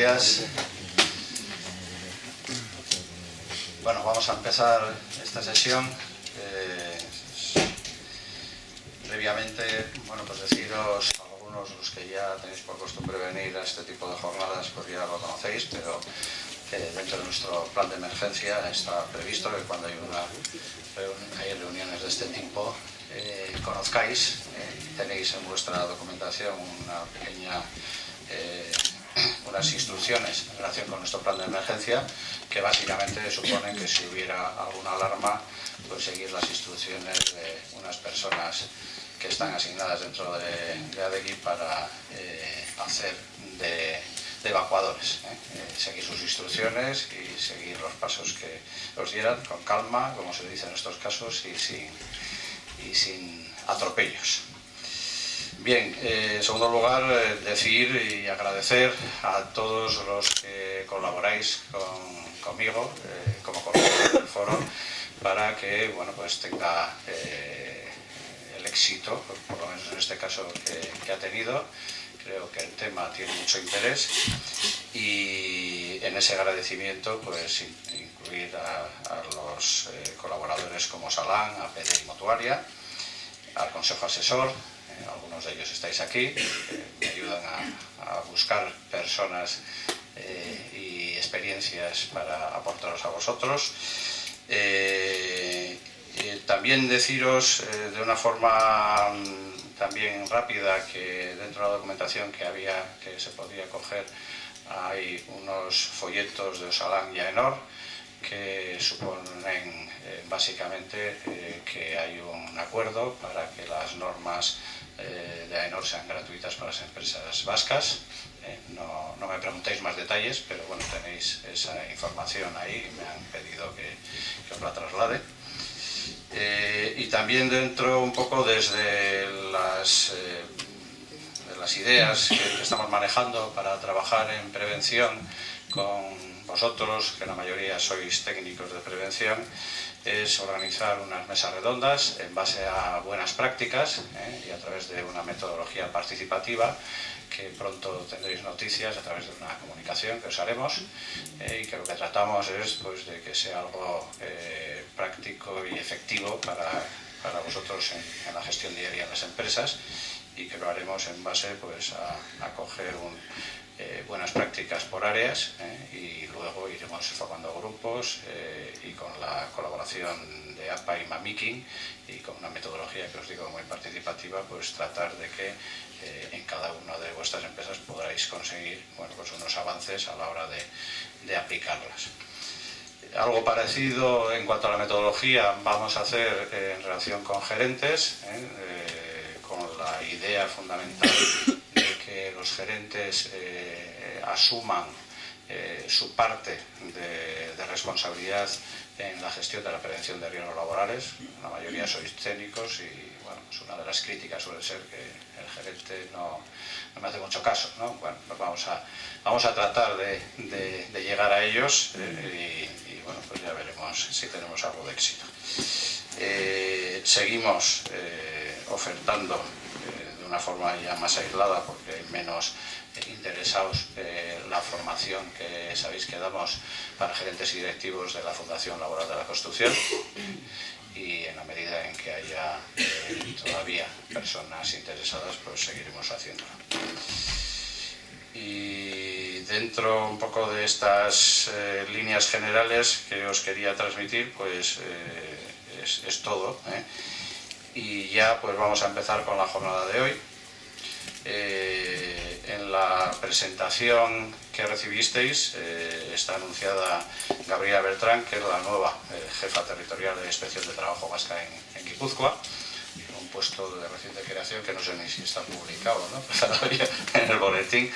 días. Bueno, vamos a empezar esta sesión. Previamente, bueno, pues deciros, algunos de los que ya tenéis por costumbre venir a este tipo de jornadas, pues ya lo conocéis, pero dentro de nuestro plan de emergencia está previsto que cuando hay reuniones de este tipo, conozcáis, tenéis en vuestra documentación unas instrucciones en relación con nuestro plan de emergencia que básicamente suponen que si hubiera alguna alarma, pues seguir las instrucciones de unas personas que están asignadas dentro de ADEGI para hacer de evacuadores, seguir sus instrucciones y seguir los pasos que os dieran con calma, como se dice en estos casos, y sin atropellos. Bien, en segundo lugar, decir y agradecer a todos los que colaboráis conmigo como coordinador del foro para que, bueno, pues tenga el éxito, por lo menos en este caso, que ha tenido. Creo que el tema tiene mucho interés y en ese agradecimiento pues incluir a los colaboradores como Salán, APD y Mutuaria, al Consejo Asesor. Algunos de ellos estáis aquí, me ayudan a buscar personas y experiencias para aportaros a vosotros. También deciros de una forma también rápida que dentro de la documentación que se podía coger hay unos folletos de Osalan y AENOR que suponen básicamente que hay un acuerdo para que las normas de AENOR sean gratuitas para las empresas vascas. No me preguntéis más detalles, pero bueno, tenéis esa información ahí y me han pedido que os la traslade. Y también dentro un poco desde las ideas que estamos manejando para trabajar en prevención con vosotros, que la mayoría sois técnicos de prevención, es organizar unas mesas redondas en base a buenas prácticas y a través de una metodología participativa que pronto tendréis noticias a través de una comunicación que os haremos y que lo que tratamos es pues, de que sea algo práctico y efectivo para vosotros en la gestión diaria de las empresas y que lo haremos en base pues, a coger buenas prácticas por áreas y luego iremos formando grupos y con la colaboración de APA y Mamiking y con una metodología que os digo muy participativa, pues tratar de que en cada una de vuestras empresas podráis conseguir bueno, pues unos avances a la hora de aplicarlas. Algo parecido en cuanto a la metodología vamos a hacer en relación con gerentes, con la idea fundamental de que los gerentes asuman su parte de responsabilidad en la gestión de la prevención de riesgos laborales. La mayoría sois técnicos y bueno, pues una de las críticas suele ser que el gerente no me hace mucho caso, ¿no? Bueno, pues vamos a tratar de llegar a ellos y bueno, pues ya veremos si tenemos algo de éxito. Seguimos ofertando de una forma ya más aislada porque hay menos interesados la formación que sabéis que damos para gerentes y directivos de la Fundación Laboral de la Construcción y en la medida en que haya todavía personas interesadas pues seguiremos haciéndolo. Y dentro un poco de estas líneas generales que os quería transmitir pues es todo, y ya pues vamos a empezar con la jornada de hoy. En la presentación que recibisteis está anunciada Gabriela Bertrán, que es la nueva jefa territorial de Inspección de Trabajo Vasca en Guipúzcoa, un puesto de reciente creación que no sé ni si está publicado, ¿no? Todavía en el boletín,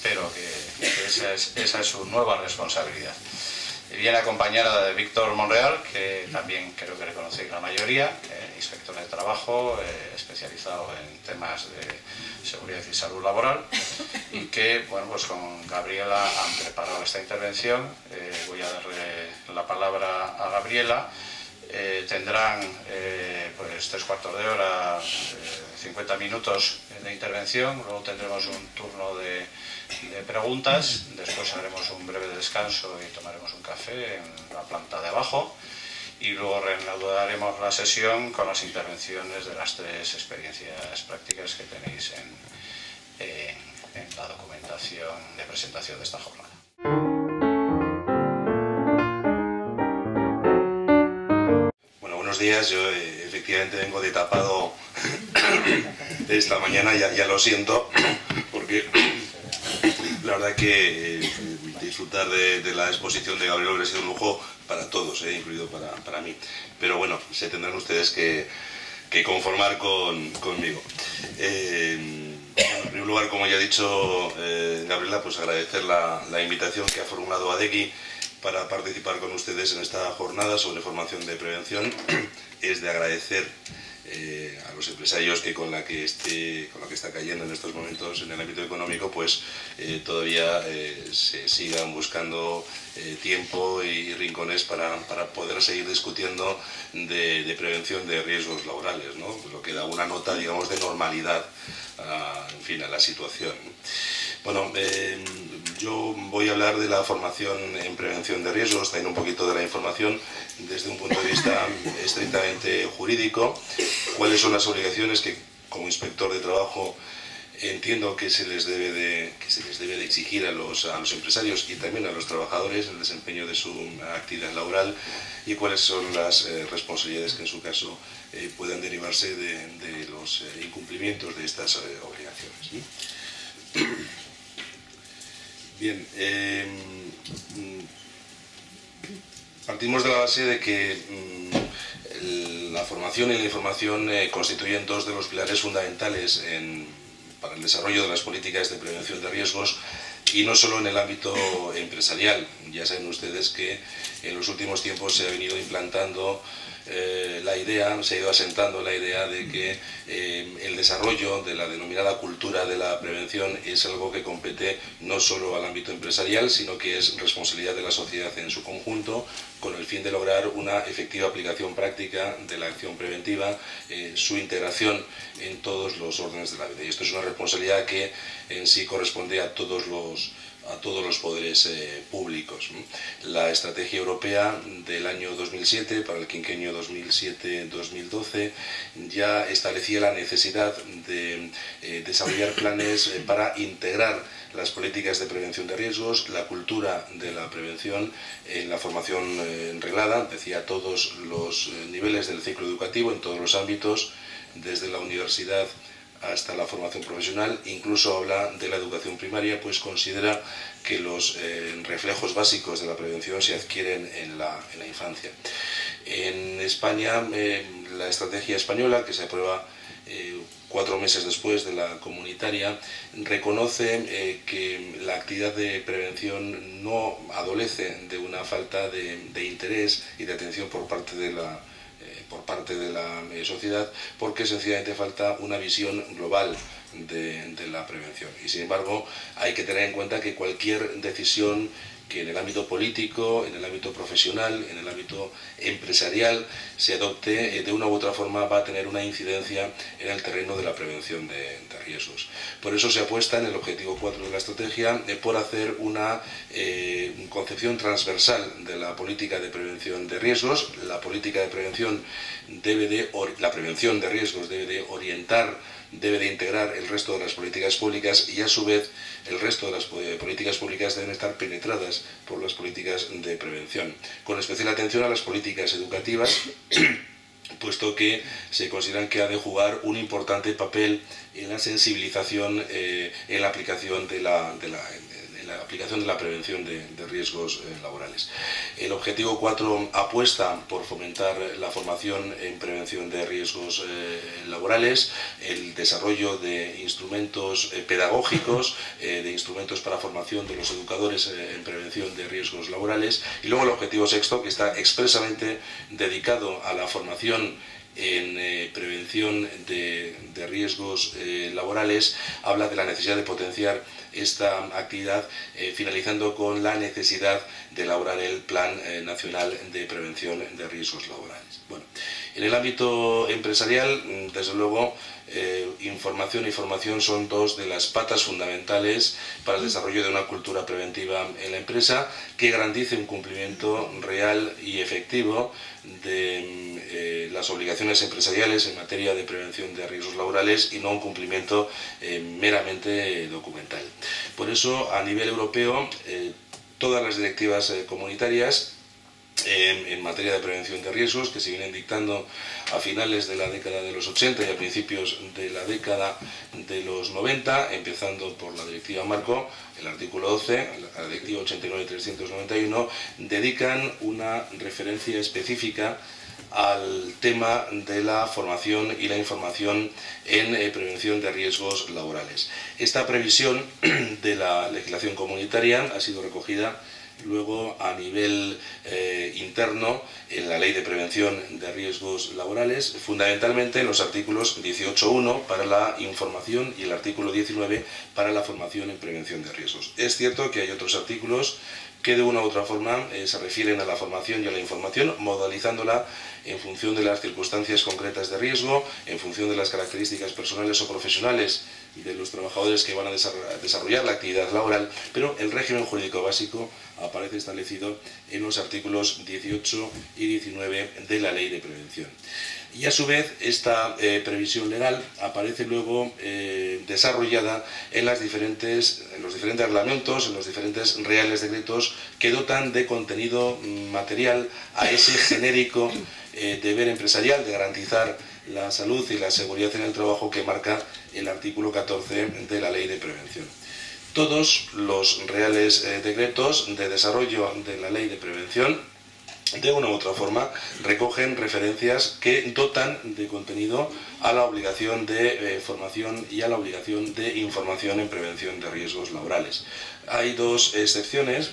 pero que esa es su nueva responsabilidad. Viene acompañada de Víctor Monreal, que también creo que le conocéis la mayoría, inspector de trabajo, especializado en temas de seguridad y salud laboral, y que, bueno, pues con Gabriela han preparado esta intervención. Voy a darle la palabra a Gabriela tendrán pues 3/4 de hora, 50 minutos de intervención, luego tendremos un turno de preguntas, después haremos un breve descanso y tomaremos un café en la planta de abajo y luego reanudaremos la sesión con las intervenciones de las 3 experiencias prácticas que tenéis en la documentación de presentación de esta jornada. Bueno, buenos días. Yo efectivamente vengo de tapado esta mañana, ya lo siento, porque la verdad que disfrutar de la exposición de Gabriel hubiera sido un lujo para todos, incluido para mí. Pero bueno, se tendrán ustedes que conformar conmigo. En primer lugar, como ya ha dicho Gabriela, pues agradecer la invitación que ha formulado ADEGI para participar con ustedes en esta jornada sobre formación de prevención. Es de agradecer a los empresarios que con la que está cayendo en estos momentos en el ámbito económico, pues todavía se sigan buscando tiempo y rincones para poder seguir discutiendo de prevención de riesgos laborales, ¿no? Lo que da una nota, digamos, de normalidad en fin, a la situación. Bueno, yo voy a hablar de la formación en prevención de riesgos, también un poquito de la información desde un punto de vista estrictamente jurídico, cuáles son las obligaciones que como inspector de trabajo entiendo que se les debe de exigir a los empresarios y también a los trabajadores en el desempeño de su actividad laboral y cuáles son las responsabilidades que en su caso puedan derivarse de los incumplimientos de estas obligaciones, ¿sí? Bien, partimos de la base de que la formación y la información constituyen dos de los pilares fundamentales para el desarrollo de las políticas de prevención de riesgos y no solo en el ámbito empresarial. Ya saben ustedes que en los últimos tiempos se ha venido implantando se ha ido asentando la idea de que el desarrollo de la denominada cultura de la prevención es algo que compete no solo al ámbito empresarial, sino que es responsabilidad de la sociedad en su conjunto, con el fin de lograr una efectiva aplicación práctica de la acción preventiva, su integración en todos los órdenes de la vida. Y esto es una responsabilidad que en sí corresponde a todos los poderes públicos. La estrategia europea del año 2007 para el quinquenio 2007-2012 ya establecía la necesidad de desarrollar planes para integrar las políticas de prevención de riesgos, la cultura de la prevención en la formación reglada, decía, a todos los niveles del ciclo educativo, en todos los ámbitos, desde la universidad hasta la formación profesional. Incluso habla de la educación primaria, pues considera que los reflejos básicos de la prevención se adquieren en la infancia. En España, la estrategia española, que se aprueba 4 meses después de la comunitaria, reconoce que la actividad de prevención no adolece de una falta de interés y de atención por parte de la sociedad, porque sencillamente falta una visión global de la prevención. Y sin embargo, hay que tener en cuenta que cualquier decisión que en el ámbito político, en el ámbito profesional, en el ámbito empresarial se adopte, de una u otra forma va a tener una incidencia en el terreno de la prevención de riesgos. Por eso se apuesta en el objetivo 4 de la estrategia por hacer una concepción transversal de la política de prevención de riesgos. La política de prevención la prevención de riesgos debe de orientar, debe de integrar el resto de las políticas públicas y a su vez el resto de las políticas públicas deben estar penetradas por las políticas de prevención, con especial atención a las políticas educativas, puesto que se consideran que ha de jugar un importante papel en la sensibilización, en la aplicación de la prevención de riesgos laborales. El objetivo 4 apuesta por fomentar la formación en prevención de riesgos laborales, el desarrollo de instrumentos pedagógicos, de instrumentos para formación de los educadores en prevención de riesgos laborales, y luego el objetivo 6, que está expresamente dedicado a la formación en prevención de riesgos laborales habla de la necesidad de potenciar esta actividad, finalizando con la necesidad de elaborar el Plan Nacional de Prevención de Riesgos Laborales. Bueno, en el ámbito empresarial, desde luego, información y formación son dos de las patas fundamentales para el desarrollo de una cultura preventiva en la empresa que garantice un cumplimiento real y efectivo de las obligaciones empresariales en materia de prevención de riesgos laborales y no un cumplimiento meramente documental. Por eso, a nivel europeo, todas las directivas comunitarias en materia de prevención de riesgos que se vienen dictando a finales de la década de los 80 y a principios de la década de los 90, empezando por la Directiva Marco, el artículo 12, la Directiva 89/391, dedican una referencia específica al tema de la formación y la información en prevención de riesgos laborales. Esta previsión de la legislación comunitaria ha sido recogida luego a nivel interno en la Ley de Prevención de Riesgos Laborales, fundamentalmente en los artículos 18.1 para la información y el artículo 19 para la formación en prevención de riesgos. Es cierto que hay otros artículos que de una u otra forma se refieren a la formación y a la información, modalizándola en función de las circunstancias concretas de riesgo, en función de las características personales o profesionales de los trabajadores que van a desarrollar la actividad laboral, pero el régimen jurídico básico aparece establecido en los artículos 18 y 19 de la Ley de Prevención. Y a su vez esta previsión legal aparece luego desarrollada en los diferentes reglamentos, en los diferentes reales decretos que dotan de contenido material a ese genérico deber empresarial de garantizar la salud y la seguridad en el trabajo que marca el artículo 14 de la Ley de Prevención. Todos los reales decretos de desarrollo de la Ley de Prevención, de una u otra forma, recogen referencias que dotan de contenido a la obligación de formación y a la obligación de información en prevención de riesgos laborales. Hay dos excepciones,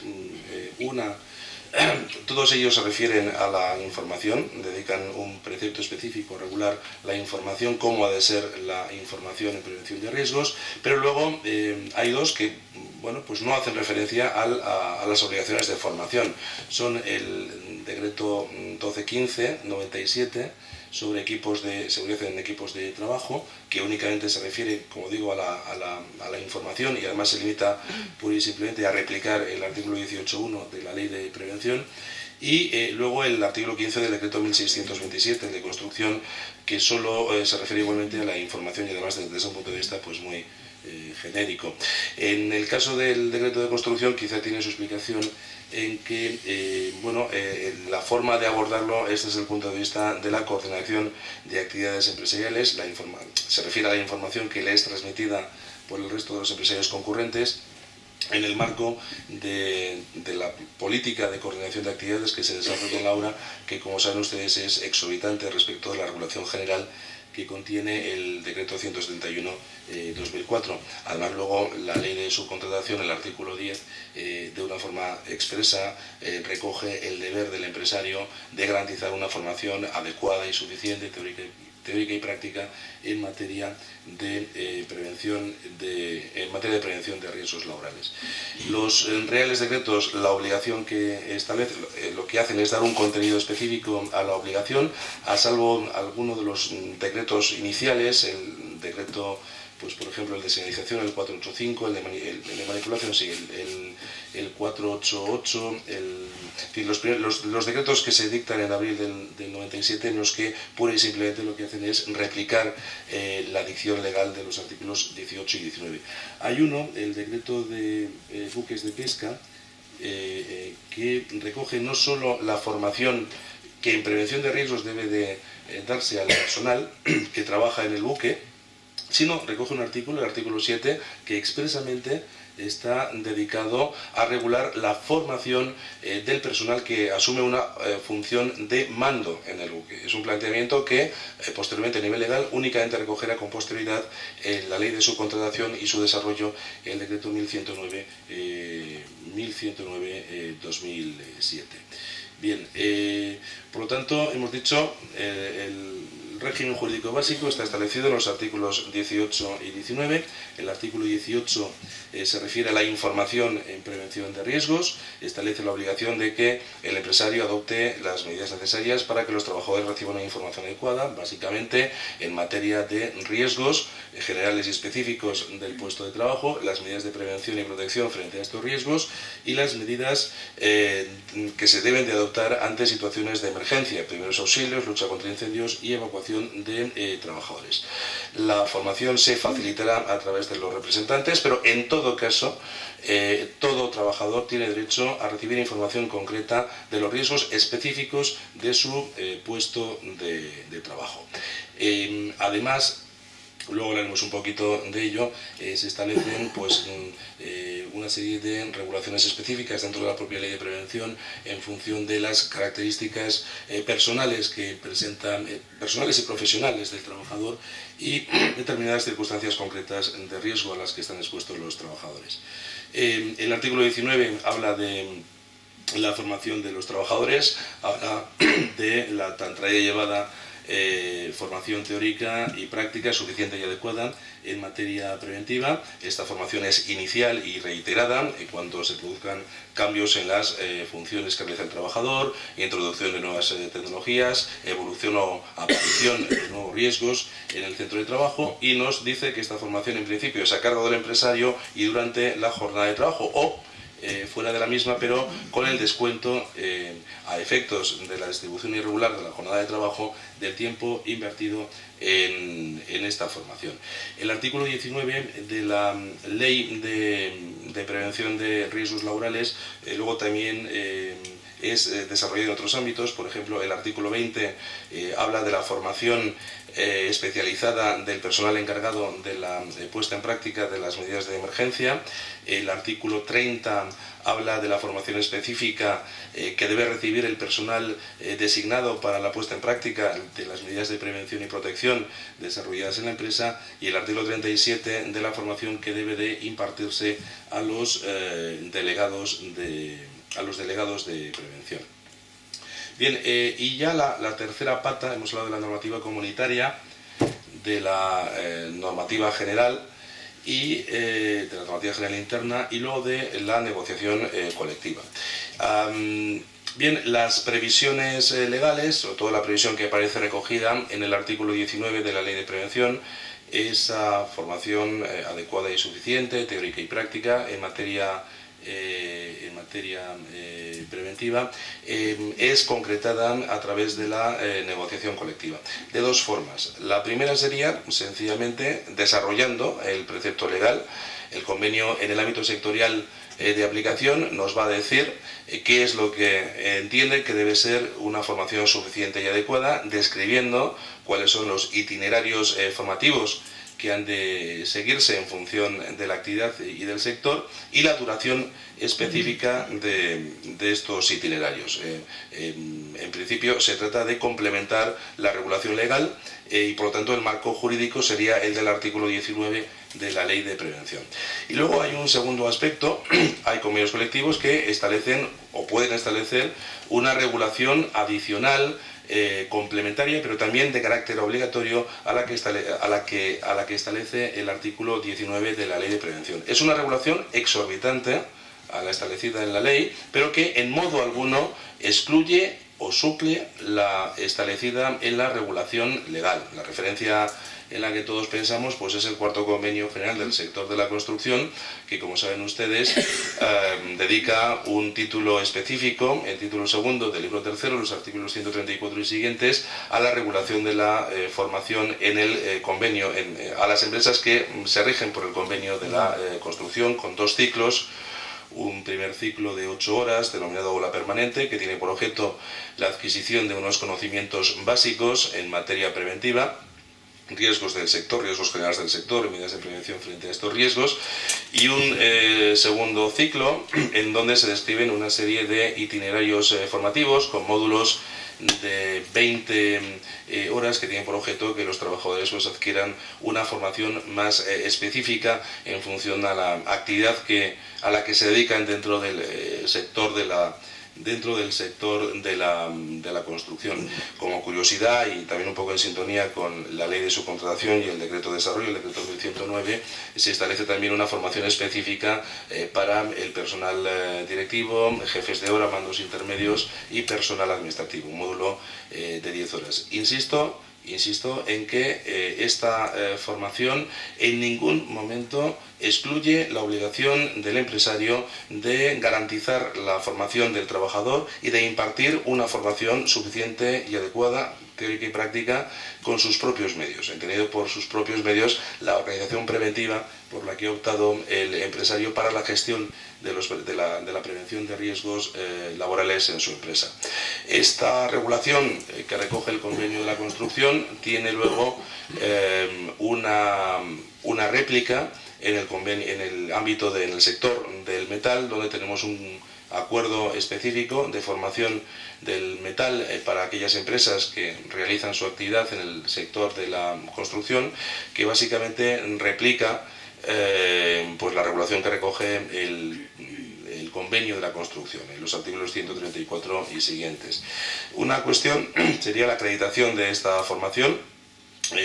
todos ellos se refieren a la información, dedican un precepto específico a regular la información, cómo ha de ser la información en prevención de riesgos, pero luego hay dos que pues no hacen referencia a las obligaciones de formación. Son el decreto 1215/97 sobre equipos de seguridad en equipos de trabajo, que únicamente se refiere, como digo, a la información y además se limita pura y simplemente a replicar el artículo 18.1 de la Ley de Prevención, y luego el artículo 15 del decreto 1627 de construcción, que solo se refiere igualmente a la información y además desde un punto de vista pues muy genérico. En el caso del decreto de construcción quizá tiene su explicación en que la forma de abordarlo es desde el punto de vista de la coordinación de actividades empresariales. Se refiere a la información que le es transmitida por el resto de los empresarios concurrentes en el marco de la política de coordinación de actividades que se desarrolla en la AURA, que, como saben ustedes, es exorbitante respecto de la regulación general que contiene el decreto 171/2004. Además, luego la ley de subcontratación, el artículo 10, de una forma expresa recoge el deber del empresario de garantizar una formación adecuada y suficiente, teórica y práctica, en materia de prevención de riesgos laborales. Los reales decretos, la obligación que establecen, lo que hacen es dar un contenido específico a la obligación, a salvo alguno de los decretos iniciales, el decreto, pues por ejemplo el de señalización, el 485, el de manipulación, sí, el 488, los decretos que se dictan en abril del 97, en los que pura y simplemente lo que hacen es replicar la dicción legal de los artículos 18 y 19. Hay uno, el decreto de buques de pesca, que recoge no solo la formación que en prevención de riesgos debe de darse al personal que trabaja en el buque, sino recoge un artículo, el artículo 7, que expresamente está dedicado a regular la formación del personal que asume una función de mando en el buque. Es un planteamiento que posteriormente a nivel legal únicamente recogerá con posterioridad la ley de subcontratación y su desarrollo en el decreto 1109/2007. Bien, por lo tanto, hemos dicho, el régimen jurídico básico está establecido en los artículos 18 y 19. El artículo 18 se refiere a la información en prevención de riesgos, establece la obligación de que el empresario adopte las medidas necesarias para que los trabajadores reciban una información adecuada, básicamente en materia de riesgos generales y específicos del puesto de trabajo, las medidas de prevención y protección frente a estos riesgos y las medidas que se deben de adoptar ante situaciones de emergencia, primeros auxilios, lucha contra incendios y evacuación de trabajadores. La formación se facilitará a través de los representantes, pero en todo caso todo trabajador tiene derecho a recibir información concreta de los riesgos específicos de su puesto de trabajo. Además, luego hablaremos un poquito de ello, se establecen pues, una serie de regulaciones específicas dentro de la propia ley de prevención en función de las características personales que presentan, personales y profesionales del trabajador y determinadas circunstancias concretas de riesgo a las que están expuestos los trabajadores. El artículo 19 habla de la formación de los trabajadores, habla de la tan traída y llevada formación teórica y práctica suficiente y adecuada en materia preventiva. Esta formación es inicial y reiterada en cuanto se produzcan cambios en las funciones que realiza el trabajador, introducción de nuevas tecnologías, evolución o aparición de nuevos riesgos en el centro de trabajo, y nos dice que esta formación en principio es a cargo del empresario y durante la jornada de trabajo o fuera de la misma, pero con el descuento a efectos de la distribución irregular de la jornada de trabajo del tiempo invertido en esta formación. El artículo 19 de la Ley de Prevención de Riesgos Laborales luego también es desarrollado en otros ámbitos. Por ejemplo, el artículo 20 habla de la formación especializada del personal encargado de la puesta en práctica de las medidas de emergencia. El artículo 30 habla de la formación específica que debe recibir el personal designado para la puesta en práctica de las medidas de prevención y protección desarrolladas en la empresa, y el artículo 37 de la formación que debe de impartirse a los delegados de prevención. Bien, y ya la tercera pata, hemos hablado de la normativa comunitaria, de la normativa general y de la normativa general interna, y luego de la negociación colectiva. Bien, las previsiones legales, sobre todo la previsión que aparece recogida en el artículo 19 de la Ley de Prevención, esa formación adecuada y suficiente, teórica y práctica, en materia preventiva, es concretada a través de la negociación colectiva, de dos formas. La primera sería sencillamente desarrollando el precepto legal. El convenio en el ámbito sectorial de aplicación nos va a decir qué es lo que entiende que debe ser una formación suficiente y adecuada, describiendo cuáles son los itinerarios formativos que han de seguirse en función de la actividad y del sector, y la duración específica de estos itinerarios. En principio se trata de complementar la regulación legal y por lo tanto el marco jurídico sería el del artículo 19 de la Ley de Prevención. Y luego hay un segundo aspecto: hay convenios colectivos que establecen o pueden establecer una regulación adicional, complementaria, pero también de carácter obligatorio a la que establece el artículo 19 de la Ley de Prevención. Es una regulación exorbitante a la establecida en la ley, pero que en modo alguno excluye o suple la establecida en la regulación legal. La referencia en la que todos pensamos pues es el cuarto convenio general del sector de la construcción, que, como saben ustedes, dedica un título específico, el título segundo del libro tercero, los artículos 134 y siguientes, a la regulación de la formación en el convenio, a las empresas que se rigen por el convenio de la construcción, con dos ciclos. Un primer ciclo de 8 horas, denominado aula permanente, que tiene por objeto la adquisición de unos conocimientos básicos en materia preventiva, riesgos del sector, riesgos generales del sector, medidas de prevención frente a estos riesgos, y un segundo ciclo en donde se describen una serie de itinerarios formativos con módulos de 20 horas que tienen por objeto que los trabajadores pues adquieran una formación más específica en función a la actividad a la que se dedican dentro del sector de la dentro del sector de la construcción. Como curiosidad y también un poco en sintonía con la ley de subcontratación y el decreto de desarrollo, el decreto 1109, se establece también una formación específica para el personal directivo, jefes de hora, mandos intermedios y personal administrativo, un módulo de 10 horas. Insisto en que esta formación en ningún momento excluye la obligación del empresario de garantizar la formación del trabajador y de impartir una formación suficiente y adecuada, teórica y práctica, con sus propios medios, entendido por sus propios medios la organización preventiva por la que ha optado el empresario para la gestión de la prevención de riesgos laborales en su empresa. Esta regulación que recoge el convenio de la construcción tiene luego una réplica en el ámbito en el sector del metal, donde tenemos un acuerdo específico de formación del metal para aquellas empresas que realizan su actividad en el sector de la construcción, que básicamente replica pues la regulación que recoge el convenio de la construcción, en los artículos 134 y siguientes. Una cuestión sería la acreditación de esta formación.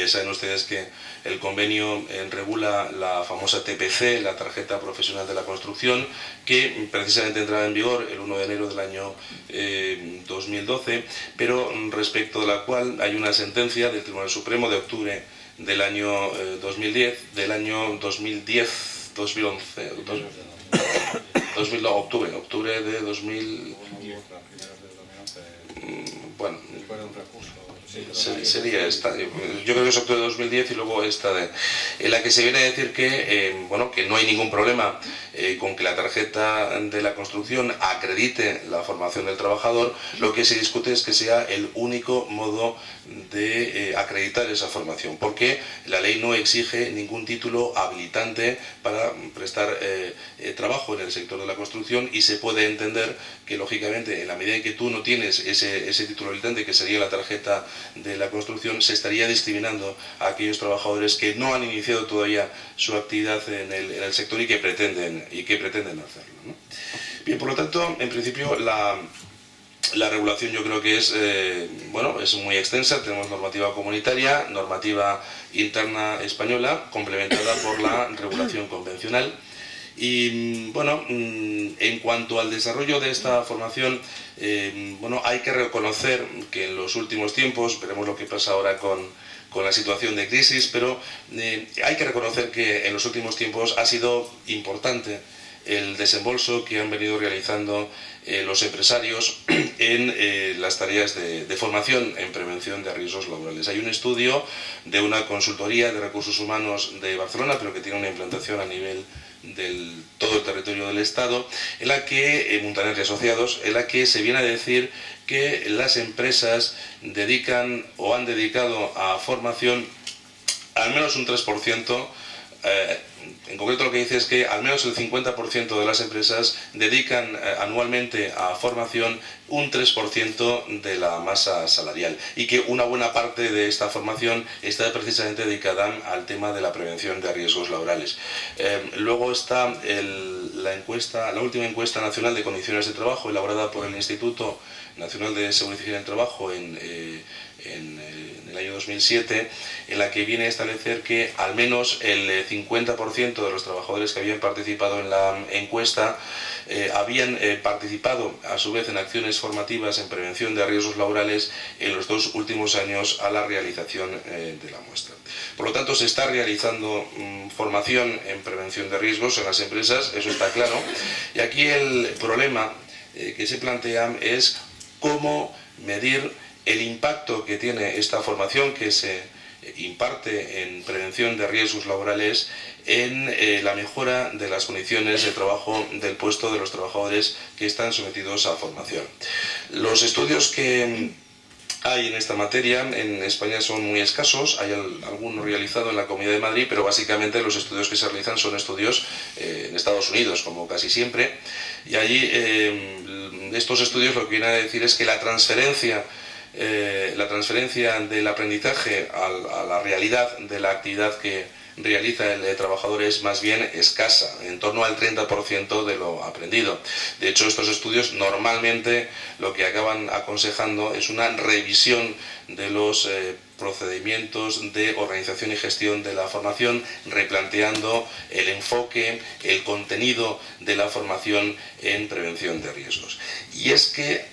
Saben ustedes que el convenio regula la famosa TPC, la tarjeta profesional de la construcción, que precisamente entraba en vigor el 1 de enero del año 2012, pero respecto de la cual hay una sentencia del Tribunal Supremo de octubre del año 2011, octubre de 2000, bueno, sería esta, yo creo que es octubre de 2010 y luego esta en la que se viene a decir que, bueno, que no hay ningún problema con que la tarjeta de la construcción acredite la formación del trabajador. Lo que se discute es que sea el único modo de acreditar esa formación, porque la ley no exige ningún título habilitante para prestar trabajo en el sector de la construcción, y se puede entender que, lógicamente, en la medida en que tú no tienes ese título habilitante, que sería la tarjeta de la construcción, se estaría discriminando a aquellos trabajadores que no han iniciado todavía su actividad en el sector y que pretenden hacerlo, ¿no? Bien, por lo tanto, en principio la regulación yo creo que es muy extensa. Tenemos normativa comunitaria, normativa interna española, complementada por la regulación convencional. Y bueno, en cuanto al desarrollo de esta formación, hay que reconocer que en los últimos tiempos, veremos lo que pasa ahora con la situación de crisis, pero hay que reconocer que en los últimos tiempos ha sido importante el desembolso que han venido realizando los empresarios en las tareas de formación en prevención de riesgos laborales. Hay un estudio de una consultoría de recursos humanos de Barcelona, pero que tiene una implantación a nivel de todo el territorio del Estado, en la que, Muntaner y Asociados, en la que se viene a decir que las empresas dedican o han dedicado a formación al menos un 3%, en concreto lo que dice es que al menos el 50% de las empresas dedican anualmente a formación un 3% de la masa salarial, y que una buena parte de esta formación está precisamente dedicada al tema de la prevención de riesgos laborales. Luego está la última encuesta nacional de condiciones de trabajo elaborada por el Instituto Nacional de Seguridad Social en el Trabajo en el año 2007, en la que viene a establecer que al menos el 50% de los trabajadores que habían participado en la encuesta habían participado a su vez en acciones formativas en prevención de riesgos laborales en los 2 últimos años a la realización de la muestra. Por lo tanto, se está realizando formación en prevención de riesgos en las empresas, eso está claro, y aquí el problema que se plantea es cómo medir el impacto que tiene esta formación que se imparte en prevención de riesgos laborales en la mejora de las condiciones de trabajo del puesto de los trabajadores que están sometidos a formación. Los estudios que hay en esta materia en España son muy escasos. Hay alguno realizado en la Comunidad de Madrid, pero básicamente los estudios que se realizan son estudios en Estados Unidos, como casi siempre, y allí estos estudios lo que vienen a decir es que la transferencia del aprendizaje a la realidad de la actividad que realiza el trabajador es más bien escasa, en torno al 30% de lo aprendido. De hecho, estos estudios normalmente lo que acaban aconsejando es una revisión de los procedimientos de organización y gestión de la formación, replanteando el enfoque, el contenido de la formación en prevención de riesgos. Y es que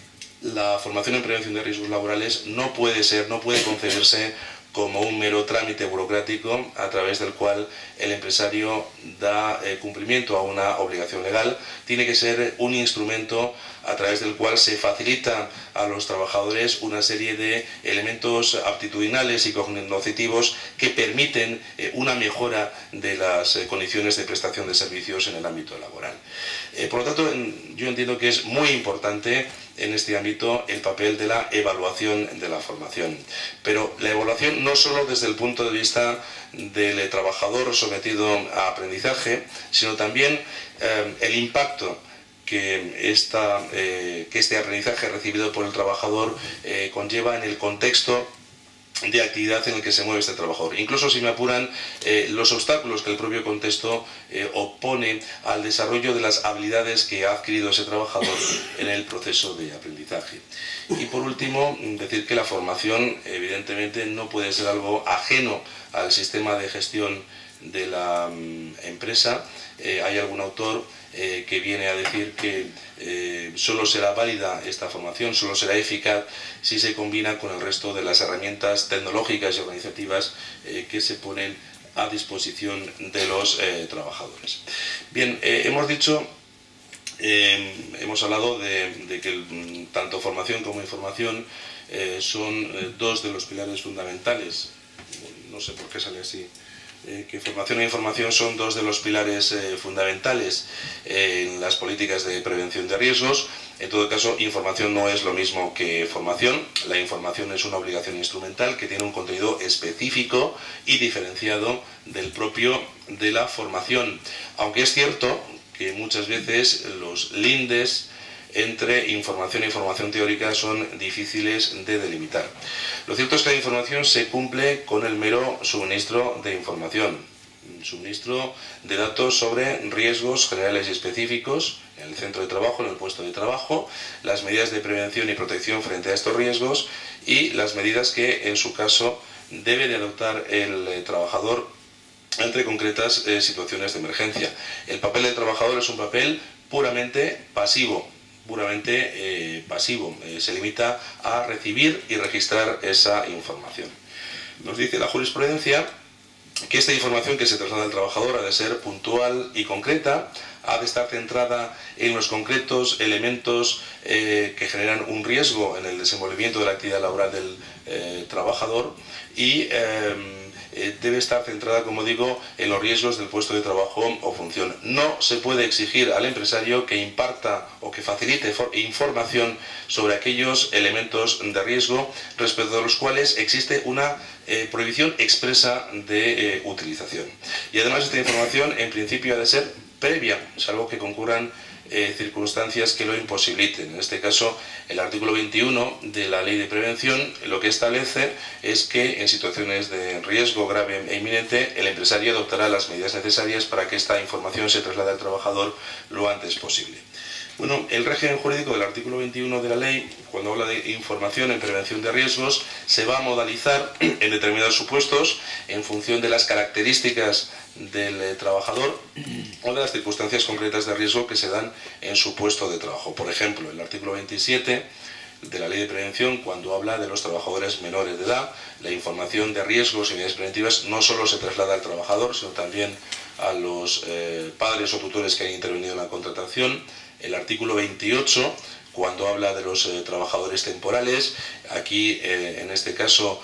la formación en prevención de riesgos laborales no puede concebirse como un mero trámite burocrático a través del cual el empresario da cumplimiento a una obligación legal. Tiene que ser un instrumento a través del cual se facilita a los trabajadores una serie de elementos aptitudinales y cognitivos que permiten una mejora de las condiciones de prestación de servicios en el ámbito laboral. Por lo tanto, yo entiendo que es muy importante en este ámbito el papel de la evaluación de la formación. Pero la evaluación no solo desde el punto de vista del trabajador sometido a aprendizaje, sino también el impacto que este aprendizaje recibido por el trabajador conlleva en el contexto de actividad en el que se mueve este trabajador. Incluso, si me apuran, los obstáculos que el propio contexto opone al desarrollo de las habilidades que ha adquirido ese trabajador en el proceso de aprendizaje. Y por último, decir que la formación evidentemente no puede ser algo ajeno al sistema de gestión de la empresa. Hay algún autor que viene a decir que solo será válida esta formación, solo será eficaz si se combina con el resto de las herramientas tecnológicas y organizativas que se ponen a disposición de los trabajadores. Bien, hemos hablado de que tanto formación como información son dos de los pilares fundamentales. No sé por qué sale así. Que formación e información son dos de los pilares fundamentales en las políticas de prevención de riesgos. En todo caso, información no es lo mismo que formación. La información es una obligación instrumental que tiene un contenido específico y diferenciado del propio de la formación. Aunque es cierto que muchas veces los lindes entre información e información teórica son difíciles de delimitar. Lo cierto es que la información se cumple con el mero suministro de información, suministro de datos sobre riesgos generales y específicos en el centro de trabajo, en el puesto de trabajo, las medidas de prevención y protección frente a estos riesgos y las medidas que, en su caso, debe de adoptar el trabajador ante concretas situaciones de emergencia. El papel del trabajador es un papel puramente pasivo. Se limita a recibir y registrar esa información. Nos dice la jurisprudencia que esta información que se traslada al trabajador ha de ser puntual y concreta, ha de estar centrada en los concretos elementos que generan un riesgo en el desenvolvimiento de la actividad laboral del trabajador y debe estar centrada, como digo, en los riesgos del puesto de trabajo o función. No se puede exigir al empresario que imparta o que facilite información sobre aquellos elementos de riesgo respecto de los cuales existe una prohibición expresa de utilización. Y además esta información en principio ha de ser previa, salvo que concurran circunstancias que lo imposibiliten. En este caso, el artículo 21 de la Ley de Prevención lo que establece es que en situaciones de riesgo grave e inminente el empresario adoptará las medidas necesarias para que esta información se traslade al trabajador lo antes posible. Bueno, el régimen jurídico del artículo 21 de la ley, cuando habla de información en prevención de riesgos, se va a modalizar en determinados supuestos en función de las características del trabajador o de las circunstancias concretas de riesgo que se dan en su puesto de trabajo. Por ejemplo, el artículo 27 de la Ley de Prevención, cuando habla de los trabajadores menores de edad, la información de riesgos y medidas preventivas no solo se traslada al trabajador, sino también a los padres o tutores que han intervenido en la contratación. El artículo 28, cuando habla de los trabajadores temporales, aquí en este caso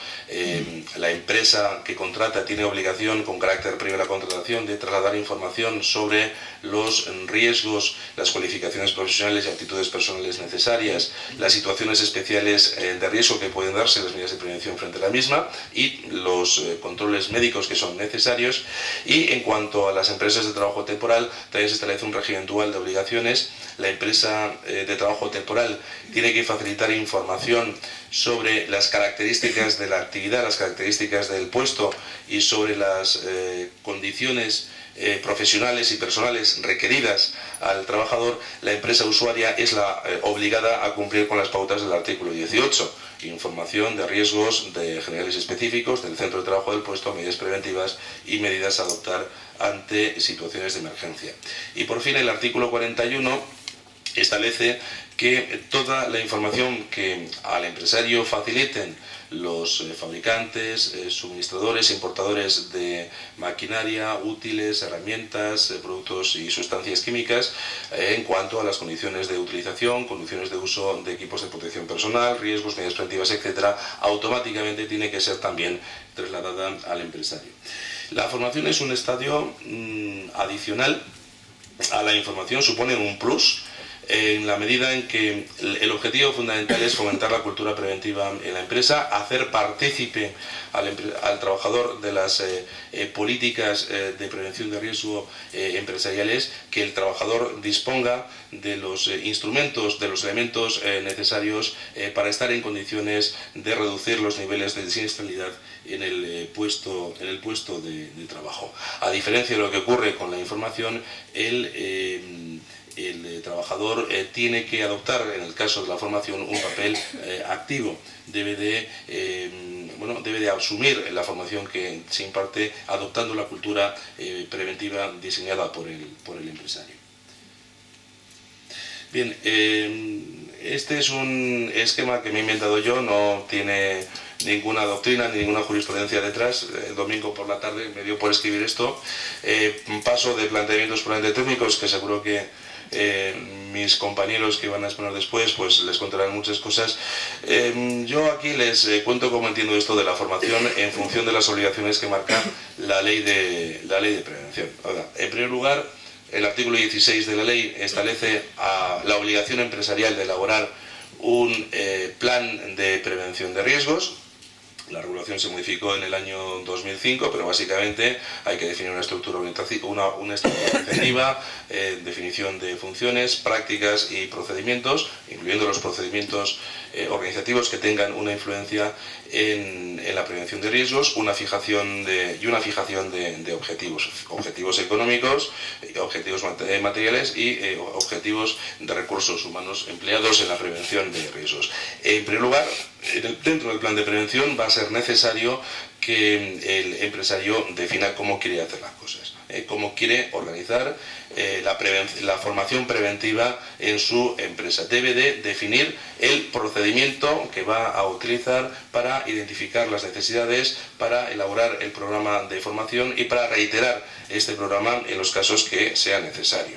la empresa que contrata tiene obligación con carácter previo a la contratación de trasladar información sobre los riesgos, las cualificaciones profesionales y actitudes personales necesarias, las situaciones especiales de riesgo que pueden darse, las medidas de prevención frente a la misma y los controles médicos que son necesarios. Y en cuanto a las empresas de trabajo temporal, también se establece un régimen dual de obligaciones. La empresa de trabajo temporal temporal, tiene que facilitar información sobre las características de la actividad, las características del puesto y sobre las condiciones profesionales y personales requeridas al trabajador, la empresa usuaria es la obligada a cumplir con las pautas del artículo 18. Información de riesgos generales y específicos del centro de trabajo del puesto, medidas preventivas y medidas a adoptar ante situaciones de emergencia. Y por fin el artículo 41 establece que toda la información que al empresario faciliten los fabricantes, suministradores, importadores de maquinaria, útiles, herramientas, productos y sustancias químicas en cuanto a las condiciones de utilización, condiciones de uso de equipos de protección personal, riesgos, medidas preventivas, etcétera, automáticamente tiene que ser también trasladada al empresario. La formación es un estadio adicional a la información, supone un plus en la medida en que el objetivo fundamental es fomentar la cultura preventiva en la empresa, hacer partícipe al trabajador de las políticas de prevención de riesgo empresariales, que el trabajador disponga de los instrumentos, de los elementos necesarios para estar en condiciones de reducir los niveles de siniestralidad en el puesto de trabajo. A diferencia de lo que ocurre con la información, el trabajador tiene que adoptar, en el caso de la formación, un papel activo. Debe de asumir la formación que se imparte adoptando la cultura preventiva diseñada por el empresario. Bien, este es un esquema que me he inventado yo, no tiene ninguna doctrina ni ninguna jurisprudencia detrás. El domingo por la tarde me dio por escribir esto. Paso de planteamientos puramente técnicos que seguro que mis compañeros que van a exponer después pues les contarán muchas cosas. Yo aquí les cuento cómo entiendo esto de la formación en función de las obligaciones que marca la ley de prevención. Ahora, en primer lugar, el artículo 16 de la ley establece la obligación empresarial de elaborar un plan de prevención de riesgos. La regulación se modificó en el año 2005, pero básicamente hay que definir una estructura organizativa, definición de funciones, prácticas y procedimientos, incluyendo los procedimientos organizativos que tengan una influencia en la prevención de riesgos, una fijación de objetivos económicos, objetivos materiales y objetivos de recursos humanos empleados en la prevención de riesgos. En primer lugar, dentro del plan de prevención va a ser necesario que el empresario defina cómo quiere hacer las cosas, cómo quiere organizar la formación preventiva en su empresa. Debe de definir el procedimiento que va a utilizar para identificar las necesidades, para elaborar el programa de formación y para reiterar este programa en los casos que sea necesario.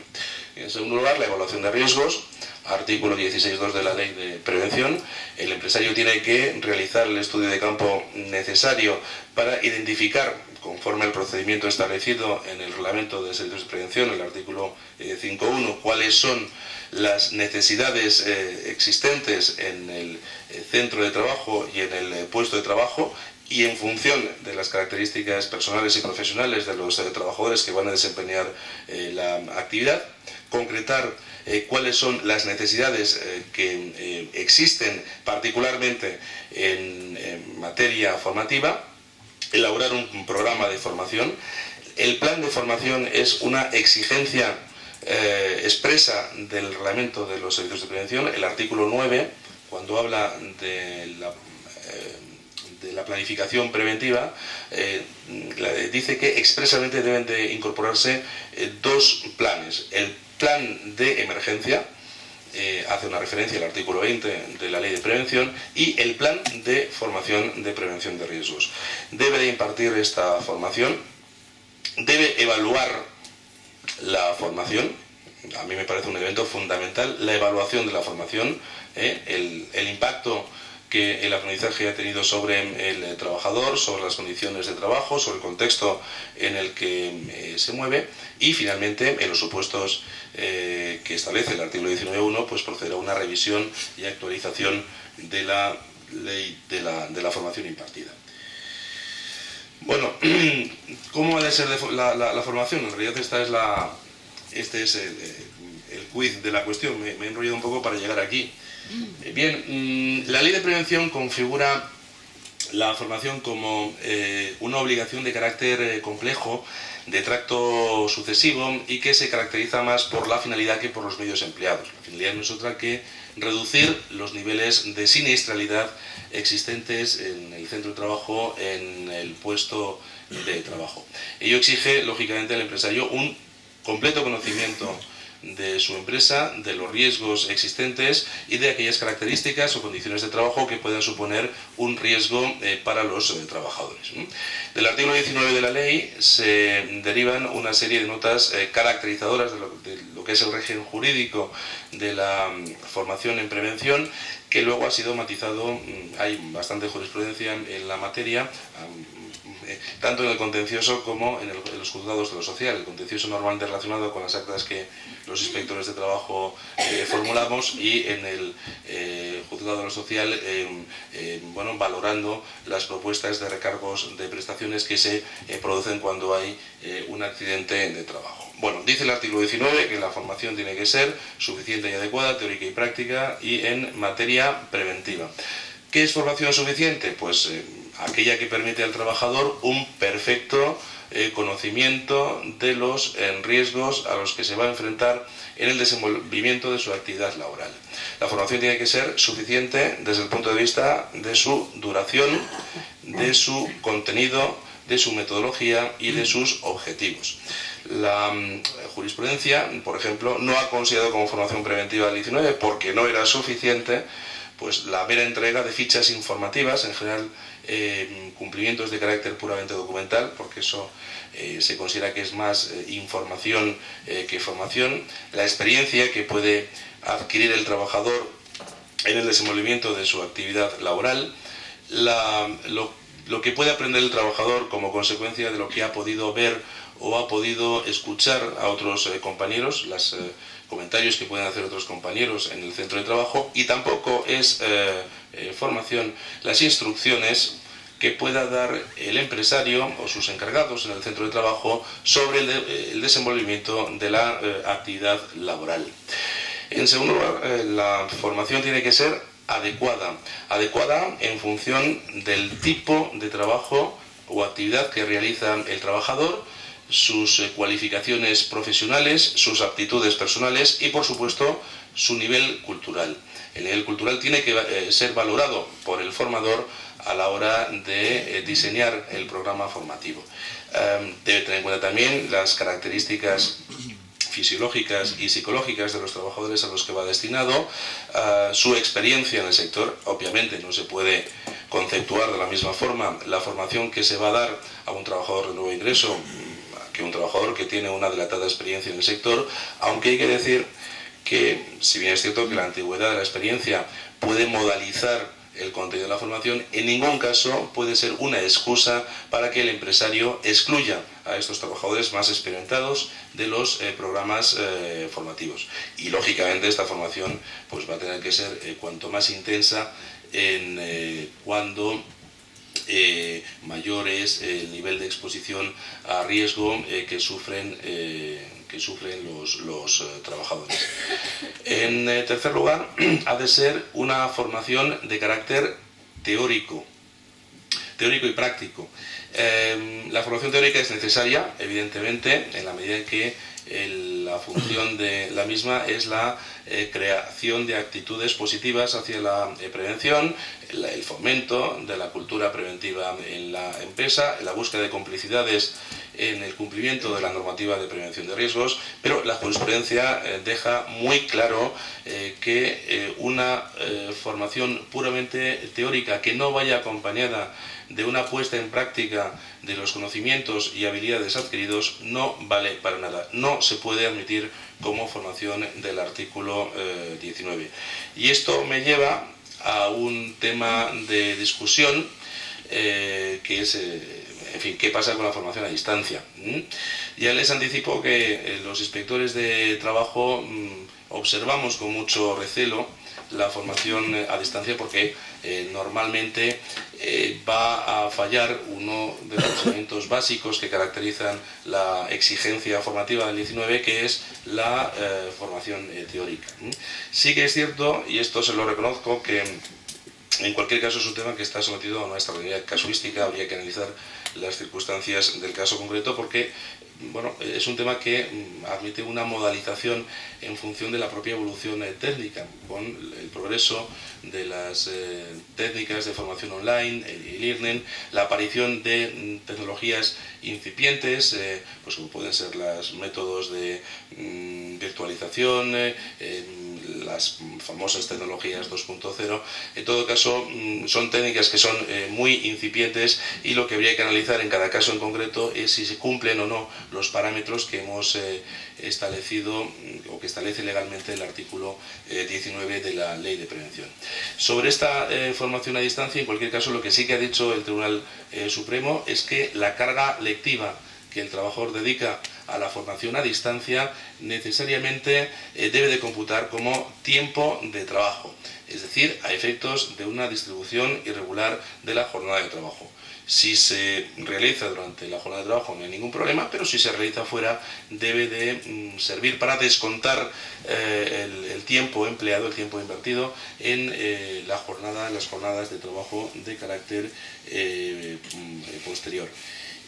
En segundo lugar, la evaluación de riesgos. Artículo 16.2 de la Ley de Prevención. El empresario tiene que realizar el estudio de campo necesario para identificar, conforme al procedimiento establecido en el Reglamento de Servicios de Prevención, el artículo 5.1, cuáles son las necesidades existentes en el centro de trabajo y en el puesto de trabajo, y en función de las características personales y profesionales de los trabajadores que van a desempeñar la actividad, concretar cuáles son las necesidades que existen particularmente en materia formativa, elaborar un programa de formación. El plan de formación es una exigencia expresa del reglamento de los servicios de prevención. El artículo 9, cuando habla de la planificación preventiva, dice que expresamente deben de incorporarse dos planes. El plan de emergencia, hace una referencia al artículo 20 de la Ley de Prevención, y el plan de formación de prevención de riesgos. Debe de impartir esta formación, debe evaluar la formación. A mí me parece un elemento fundamental la evaluación de la formación, el impacto que el aprendizaje ha tenido sobre el trabajador, sobre las condiciones de trabajo, sobre el contexto en el que se mueve, y finalmente, en los supuestos que establece el artículo 19.1, pues procederá a una revisión y actualización de la ley de la formación impartida. Bueno, ¿cómo ha de ser la formación? En realidad este es el quiz de la cuestión, me he enrollado un poco para llegar aquí. Bien, la ley de prevención configura la formación como una obligación de carácter complejo, de tracto sucesivo, y que se caracteriza más por la finalidad que por los medios empleados. La finalidad no es otra que reducir los niveles de siniestralidad existentes en el centro de trabajo, en el puesto de trabajo. Ello exige, lógicamente, al empresario un completo conocimiento de su empresa, de los riesgos existentes y de aquellas características o condiciones de trabajo que puedan suponer un riesgo para los trabajadores. Del artículo 19 de la ley se derivan una serie de notas caracterizadoras de lo que es el régimen jurídico de la formación en prevención, que luego ha sido matizado. Hay bastante jurisprudencia en la materia, tanto en el contencioso como en los juzgados de lo social. El contencioso normalmente relacionado con las actas que los inspectores de trabajo formulamos, y en el juzgado de lo social bueno, valorando las propuestas de recargos de prestaciones que se producen cuando hay un accidente de trabajo. Bueno, dice el artículo 19 que la formación tiene que ser suficiente y adecuada, teórica y práctica, y en materia preventiva. ¿Qué es formación suficiente? Pues aquella que permite al trabajador un perfecto conocimiento de los riesgos a los que se va a enfrentar en el desenvolvimiento de su actividad laboral. La formación tiene que ser suficiente desde el punto de vista de su duración, de su contenido, de su metodología y de sus objetivos. La jurisprudencia, por ejemplo, no ha considerado como formación preventiva del 19 porque no era suficiente pues la mera entrega de fichas informativas, en general cumplimientos de carácter puramente documental, porque eso se considera que es más información que formación, la experiencia que puede adquirir el trabajador en el desenvolvimiento de su actividad laboral, lo que puede aprender el trabajador como consecuencia de lo que ha podido ver o ha podido escuchar a otros compañeros, los comentarios que pueden hacer otros compañeros en el centro de trabajo, y tampoco es formación las instrucciones que pueda dar el empresario o sus encargados en el centro de trabajo sobre el desenvolvimiento de la actividad laboral. En segundo lugar, la formación tiene que ser adecuada en función del tipo de trabajo o actividad que realiza el trabajador, sus cualificaciones profesionales, sus aptitudes personales y, por supuesto, su nivel cultural. El nivel cultural tiene que ser valorado por el formador a la hora de diseñar el programa formativo. Debe tener en cuenta también las características fisiológicas y psicológicas de los trabajadores a los que va destinado, su experiencia en el sector. Obviamente no se puede conceptuar de la misma forma la formación que se va a dar a un trabajador de nuevo ingreso que un trabajador que tiene una dilatada experiencia en el sector, aunque hay que decir que, si bien es cierto que la antigüedad de la experiencia puede modalizar el contenido de la formación, en ningún caso puede ser una excusa para que el empresario excluya a estos trabajadores más experimentados de los programas formativos. Y lógicamente esta formación pues va a tener que ser cuanto más intensa cuando mayor es el nivel de exposición a riesgo que sufren los trabajadores. En tercer lugar, ha de ser una formación de carácter teórico y práctico. La formación teórica es necesaria, evidentemente, en la medida en que la función de la misma es la creación de actitudes positivas hacia la prevención, el fomento de la cultura preventiva en la empresa, la búsqueda de complicidades en el cumplimiento de la normativa de prevención de riesgos, pero la jurisprudencia deja muy claro que una formación puramente teórica que no vaya acompañada de una puesta en práctica de los conocimientos y habilidades adquiridos no vale para nada. No se puede admitir como formación del artículo 19. Y esto me lleva a un tema de discusión que es, en fin, ¿qué pasa con la formación a distancia? Ya les anticipo que los inspectores de trabajo observamos con mucho recelo la formación a distancia porque normalmente va a fallar uno de los elementos básicos que caracterizan la exigencia formativa del 19, que es la formación teórica. Sí que es cierto, y esto se lo reconozco, que en cualquier caso es un tema que está sometido a una extraordinaria casuística. Habría que analizar las circunstancias del caso concreto porque bueno, es un tema que admite una modalización en función de la propia evolución técnica, con el progreso de las técnicas de formación online, el e-learning, la aparición de tecnologías incipientes, pues como pueden ser los métodos de virtualización, las famosas tecnologías 2.0. En todo caso, son técnicas que son muy incipientes y lo que habría que analizar en cada caso en concreto es si se cumplen o no los parámetros que hemos establecido o que establece legalmente el artículo 19 de la Ley de Prevención. Sobre esta formación a distancia, en cualquier caso, lo que sí que ha dicho el Tribunal Supremo es que la carga lectiva que el trabajador dedica a la formación a distancia necesariamente debe de computar como tiempo de trabajo, es decir, a efectos de una distribución irregular de la jornada de trabajo. Si se realiza durante la jornada de trabajo no hay ningún problema, pero si se realiza fuera debe de servir para descontar el tiempo empleado, el tiempo invertido en las jornadas de trabajo de carácter posterior.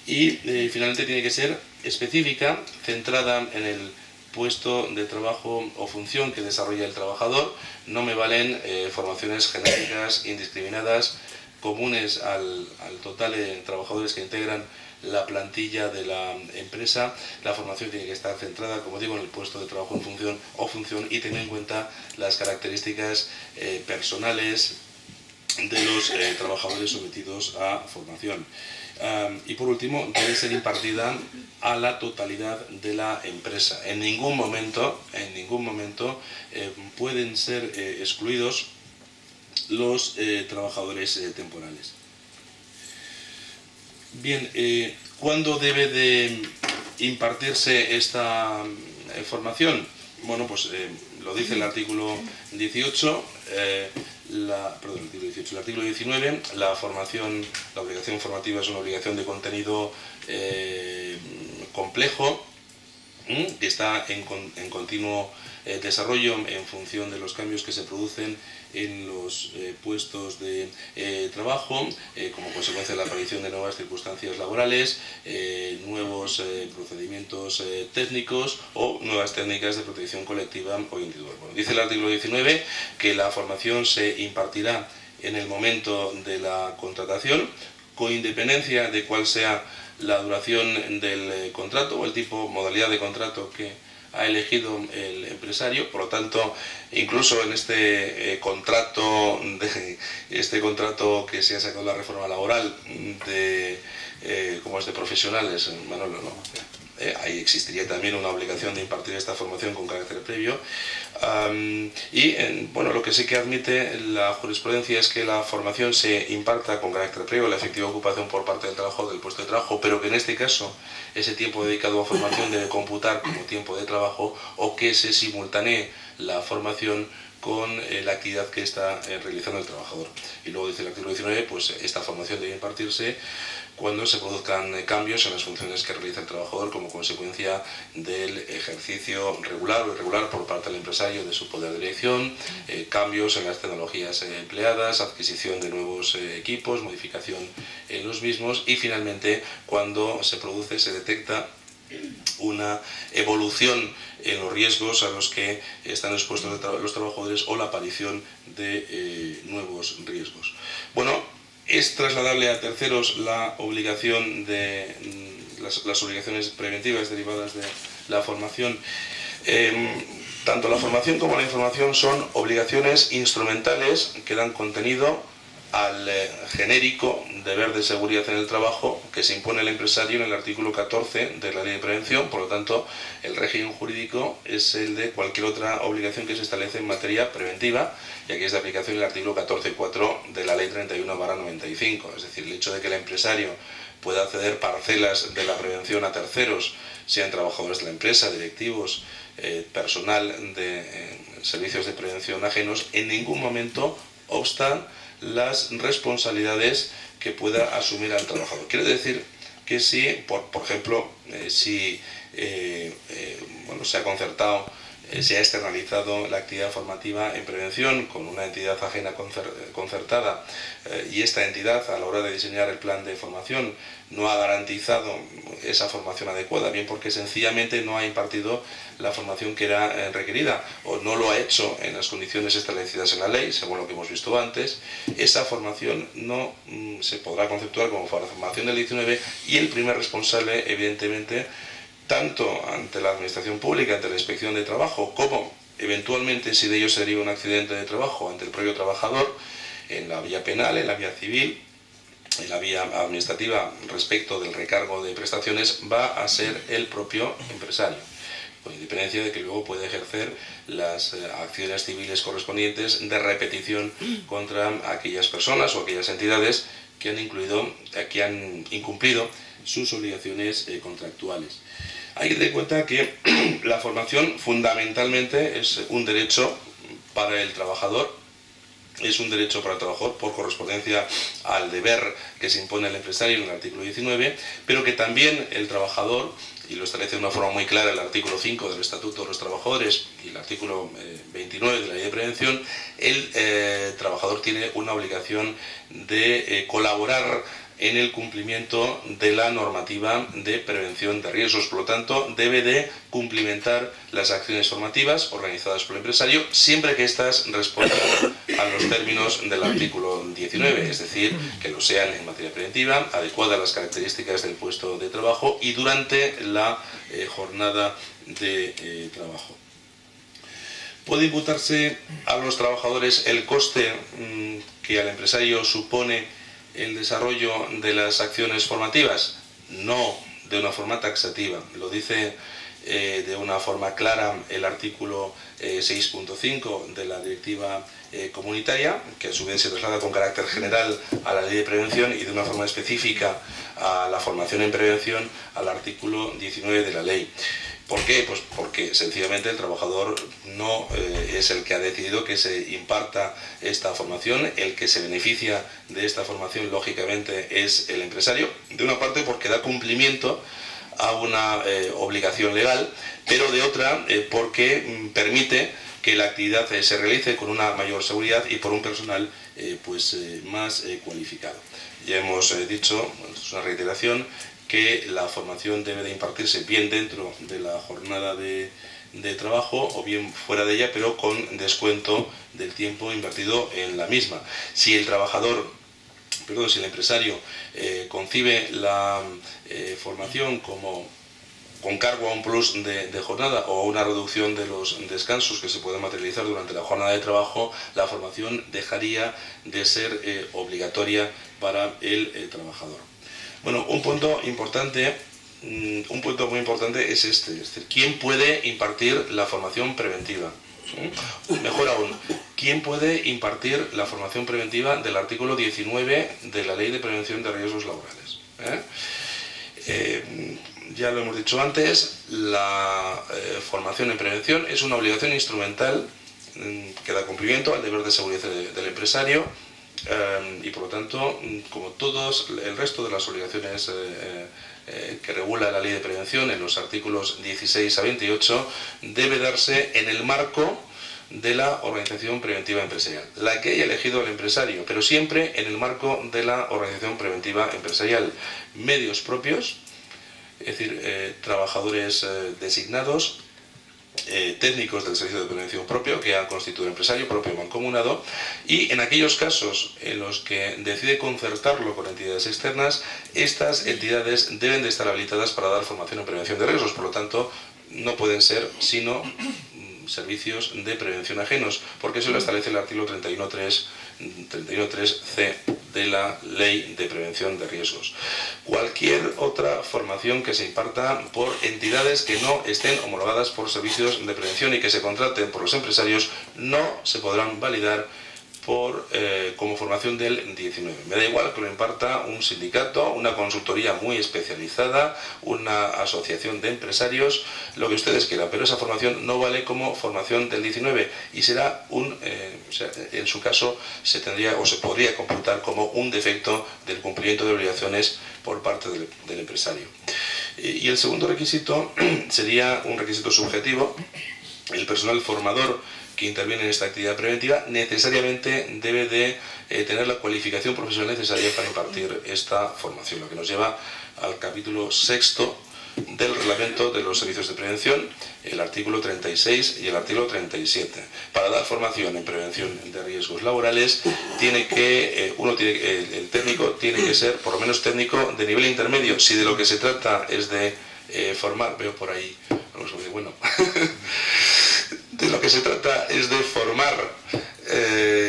Y finalmente tiene que ser específica, centrada en el puesto de trabajo o función que desarrolla el trabajador. No me valen formaciones genéricas, indiscriminadas, comunes al total de trabajadores que integran la plantilla de la empresa. La formación tiene que estar centrada, como digo, en el puesto de trabajo en función y tener en cuenta las características personales de los trabajadores sometidos a formación. Y por último, debe ser impartida a la totalidad de la empresa. En ningún momento pueden ser excluidos los trabajadores temporales. Bien, ¿cuándo debe de impartirse esta formación? Bueno, pues lo dice el artículo 18, el artículo 19, la obligación formativa es una obligación de contenido complejo, que está en continuo desarrollo en función de los cambios que se producen en los puestos de trabajo, como consecuencia de la aparición de nuevas circunstancias laborales, nuevos procedimientos técnicos o nuevas técnicas de protección colectiva o individual. Bueno, dice el artículo 19 que la formación se impartirá en el momento de la contratación, con independencia de cuál sea la duración del contrato o el tipo, modalidad de contrato que ha elegido el empresario. Por lo tanto, incluso en este contrato que se ha sacado la reforma laboral como es de profesionales, Manolo, ¿no? Ahí existiría también una obligación de impartir esta formación con carácter previo. Bueno, lo que sí que admite la jurisprudencia es que la formación se imparta con carácter previo, la efectiva ocupación por parte del trabajador del puesto de trabajo, pero que en este caso ese tiempo dedicado a formación debe computar como tiempo de trabajo, o que se simultanee la formación con la actividad que está realizando el trabajador. Y luego dice el artículo 19, pues esta formación debe impartirse cuando se produzcan cambios en las funciones que realiza el trabajador como consecuencia del ejercicio regular o irregular por parte del empresario de su poder de dirección, cambios en las tecnologías empleadas, adquisición de nuevos equipos, modificación en los mismos, y finalmente cuando se detecta una evolución en los riesgos a los que están expuestos los trabajadores o la aparición de nuevos riesgos. Bueno, es trasladable a terceros la obligación de las obligaciones preventivas derivadas de la formación. Tanto la formación como la información son obligaciones instrumentales que dan contenido al genérico deber de seguridad en el trabajo que se impone al empresario en el artículo 14 de la Ley de Prevención. Por lo tanto, el régimen jurídico es el de cualquier otra obligación que se establece en materia preventiva, y aquí es de aplicación el artículo 14.4 de la Ley 31/95. Es decir, el hecho de que el empresario pueda ceder parcelas de la prevención a terceros, sean trabajadores de la empresa, directivos, personal de servicios de prevención ajenos, en ningún momento obstan las responsabilidades que pueda asumir al trabajador. Quiere decir que si, por ejemplo, si se ha concertado, se ha externalizado la actividad formativa en prevención con una entidad ajena concertada, y esta entidad, a la hora de diseñar el plan de formación, no ha garantizado esa formación adecuada, bien porque sencillamente no ha impartido la formación que era requerida, o no lo ha hecho en las condiciones establecidas en la ley, según lo que hemos visto antes, esa formación no se podrá conceptuar como formación del 19, y el primer responsable, evidentemente, tanto ante la administración pública, ante la inspección de trabajo, como eventualmente, si de ello se deriva un accidente de trabajo, ante el propio trabajador, en la vía penal, en la vía civil, en la vía administrativa respecto del recargo de prestaciones, va a ser el propio empresario, con independencia de que luego puede ejercer las acciones civiles correspondientes de repetición contra aquellas personas o aquellas entidades que han incumplido sus obligaciones contractuales. Hay que tener en cuenta que la formación fundamentalmente es un derecho para el trabajador, por correspondencia al deber que se impone al empresario en el artículo 19, pero que también el trabajador, y lo establece de una forma muy clara el artículo 5 del Estatuto de los Trabajadores y el artículo 29 de la Ley de Prevención, el trabajador tiene una obligación de colaborar en el cumplimiento de la normativa de prevención de riesgos. Por lo tanto, debe de cumplimentar las acciones formativas organizadas por el empresario, siempre que éstas respondan a los términos del artículo 19, es decir, que lo sean en materia preventiva, adecuadas a las características del puesto de trabajo y durante la jornada de trabajo. ¿Puede imputarse a los trabajadores el coste que al empresario supone el desarrollo de las acciones formativas? No de una forma taxativa. Lo dice de una forma clara el artículo 6.5 de la directiva comunitaria, que a su vez se traslada con carácter general a la Ley de Prevención y de una forma específica a la formación en prevención al artículo 19 de la ley. ¿Por qué? Pues porque sencillamente el trabajador no es el que ha decidido que se imparta esta formación. El que se beneficia de esta formación, lógicamente, es el empresario. De una parte porque da cumplimiento a una obligación legal, pero de otra porque permite que la actividad se realice con una mayor seguridad y por un personal más cualificado. Ya hemos dicho, es una reiteración, que la formación debe de impartirse bien dentro de la jornada de trabajo o bien fuera de ella, pero con descuento del tiempo invertido en la misma. Si el empresario concibe la formación como con cargo a un plus de jornada o a una reducción de los descansos que se pueden materializar durante la jornada de trabajo, la formación dejaría de ser obligatoria para el trabajador. Bueno, un punto muy importante es este, es decir, ¿quién puede impartir la formación preventiva? Mejor aún, ¿quién puede impartir la formación preventiva del artículo 19 de la Ley de Prevención de Riesgos Laborales? Ya lo hemos dicho antes, la formación en prevención es una obligación instrumental que da cumplimiento al deber de seguridad del empresario, y por lo tanto, como todos el resto de las obligaciones que regula la Ley de Prevención en los artículos 16 a 28, debe darse en el marco de la organización preventiva empresarial, la que haya elegido el empresario, pero siempre en el marco de la organización preventiva empresarial. Medios propios, es decir, trabajadores designados, técnicos del servicio de prevención propio que han constituido empresario propio mancomunado, y en aquellos casos en los que decide concertarlo con entidades externas, estas entidades deben de estar habilitadas para dar formación en prevención de riesgos. Por lo tanto, no pueden ser sino servicios de prevención ajenos, porque eso lo establece el artículo 31.3 31.3c de la Ley de Prevención de Riesgos. Cualquier otra formación que se imparta por entidades que no estén homologadas por servicios de prevención y que se contraten por los empresarios no se podrán validar como formación del 19. Me da igual que lo imparta un sindicato, una consultoría muy especializada, una asociación de empresarios, lo que ustedes quieran, pero esa formación no vale como formación del 19 y será en su caso se tendría o se podría computar como un defecto del cumplimiento de obligaciones por parte del empresario. Y el segundo requisito sería un requisito subjetivo. El personal formador que interviene en esta actividad preventiva necesariamente debe de tener la cualificación profesional necesaria para impartir esta formación, lo que nos lleva al capítulo 6 del reglamento de los servicios de prevención, el artículo 36 y el artículo 37. Para dar formación en prevención de riesgos laborales, el técnico tiene que ser por lo menos técnico de nivel intermedio. Si de lo que se trata es de formar, veo por ahí, bueno, de lo que se trata es de formar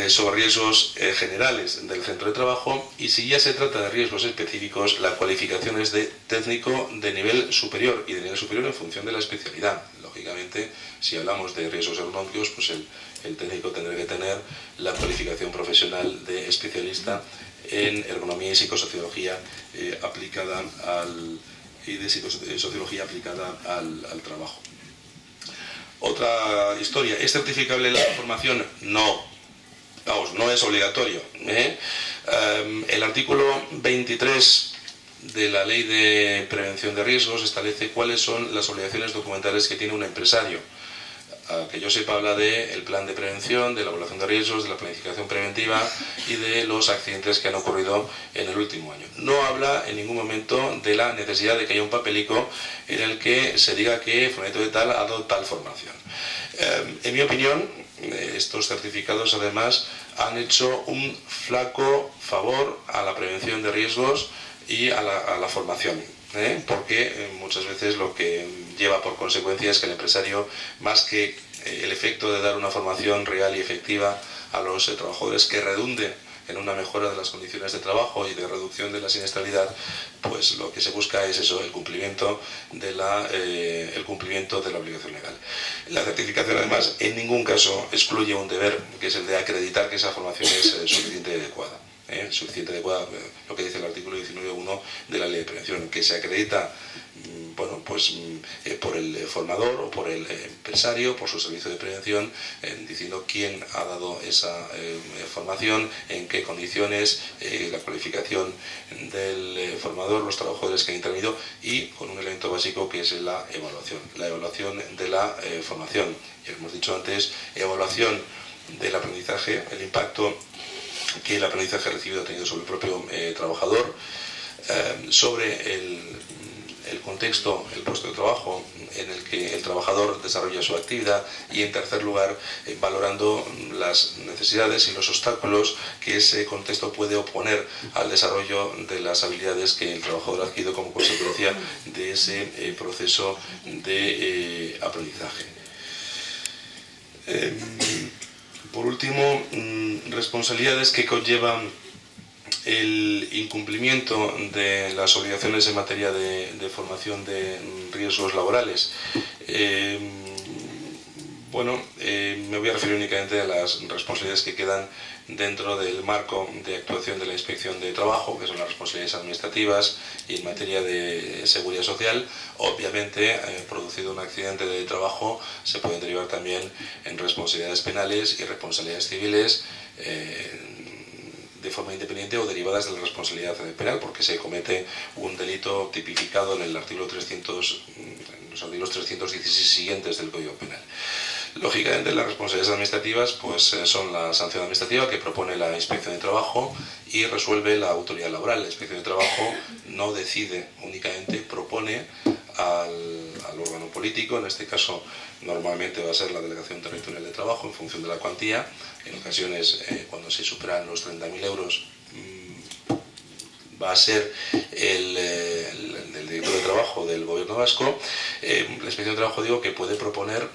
sobre riesgos generales del centro de trabajo, y si ya se trata de riesgos específicos, la cualificación es de técnico de nivel superior, y de nivel superior en función de la especialidad. Lógicamente, si hablamos de riesgos aeronáuticos, pues el técnico tendrá que tener la cualificación profesional de especialista en ergonomía y psicosociología aplicada al trabajo. Otra historia, ¿es certificable la formación? No, no es obligatorio. El artículo 23 de la Ley de Prevención de Riesgos establece cuáles son las obligaciones documentales que tiene un empresario. Que yo sepa, habla del plan de prevención, de la evaluación de riesgos, de la planificación preventiva y de los accidentes que han ocurrido en el último año. No habla en ningún momento de la necesidad de que haya un papelico en el que se diga que fulanito de tal ha dado tal formación. En mi opinión, estos certificados además han hecho un flaco favor a la prevención de riesgos y a la formación. Porque muchas veces lo que lleva por consecuencia es que el empresario, más que el efecto de dar una formación real y efectiva a los trabajadores que redunde en una mejora de las condiciones de trabajo y de reducción de la siniestralidad, pues lo que se busca es eso, el cumplimiento de la obligación legal. La certificación, además, en ningún caso excluye un deber, que es el de acreditar que esa formación es suficiente y adecuada. Suficiente adecuada, lo que dice el artículo 19.1 de la Ley de Prevención, que se acredita por el formador o por el empresario, por su servicio de prevención, diciendo quién ha dado esa formación, en qué condiciones, la cualificación del formador, los trabajadores que han intervenido, y con un elemento básico que es la evaluación de la formación. Ya hemos dicho antes, evaluación del aprendizaje, el impacto que el aprendizaje recibido ha tenido sobre el propio trabajador, sobre el contexto, el puesto de trabajo en el que el trabajador desarrolla su actividad, y en tercer lugar, valorando las necesidades y los obstáculos que ese contexto puede oponer al desarrollo de las habilidades que el trabajador ha adquirido como consecuencia de ese proceso de aprendizaje. Por último, responsabilidades que conllevan el incumplimiento de las obligaciones en materia de formación de riesgos laborales. Me voy a referir únicamente a las responsabilidades que quedan dentro del marco de actuación de la Inspección de Trabajo, que son las responsabilidades administrativas, y en materia de seguridad social. Obviamente, producido un accidente de trabajo, se pueden derivar también en responsabilidades penales y responsabilidades civiles de forma independiente o derivadas de la responsabilidad penal, porque se comete un delito tipificado en el artículo 300, en los artículos 316 siguientes del Código Penal. Lógicamente, las responsabilidades administrativas son la sanción administrativa que propone la Inspección de Trabajo y resuelve la autoridad laboral. La Inspección de Trabajo no decide, únicamente propone al órgano político. En este caso, normalmente va a ser la Delegación Territorial de Trabajo, en función de la cuantía. En ocasiones, cuando se superan los 30.000 euros, va a ser el director de trabajo del Gobierno vasco. La Inspección de Trabajo, digo, que puede proponer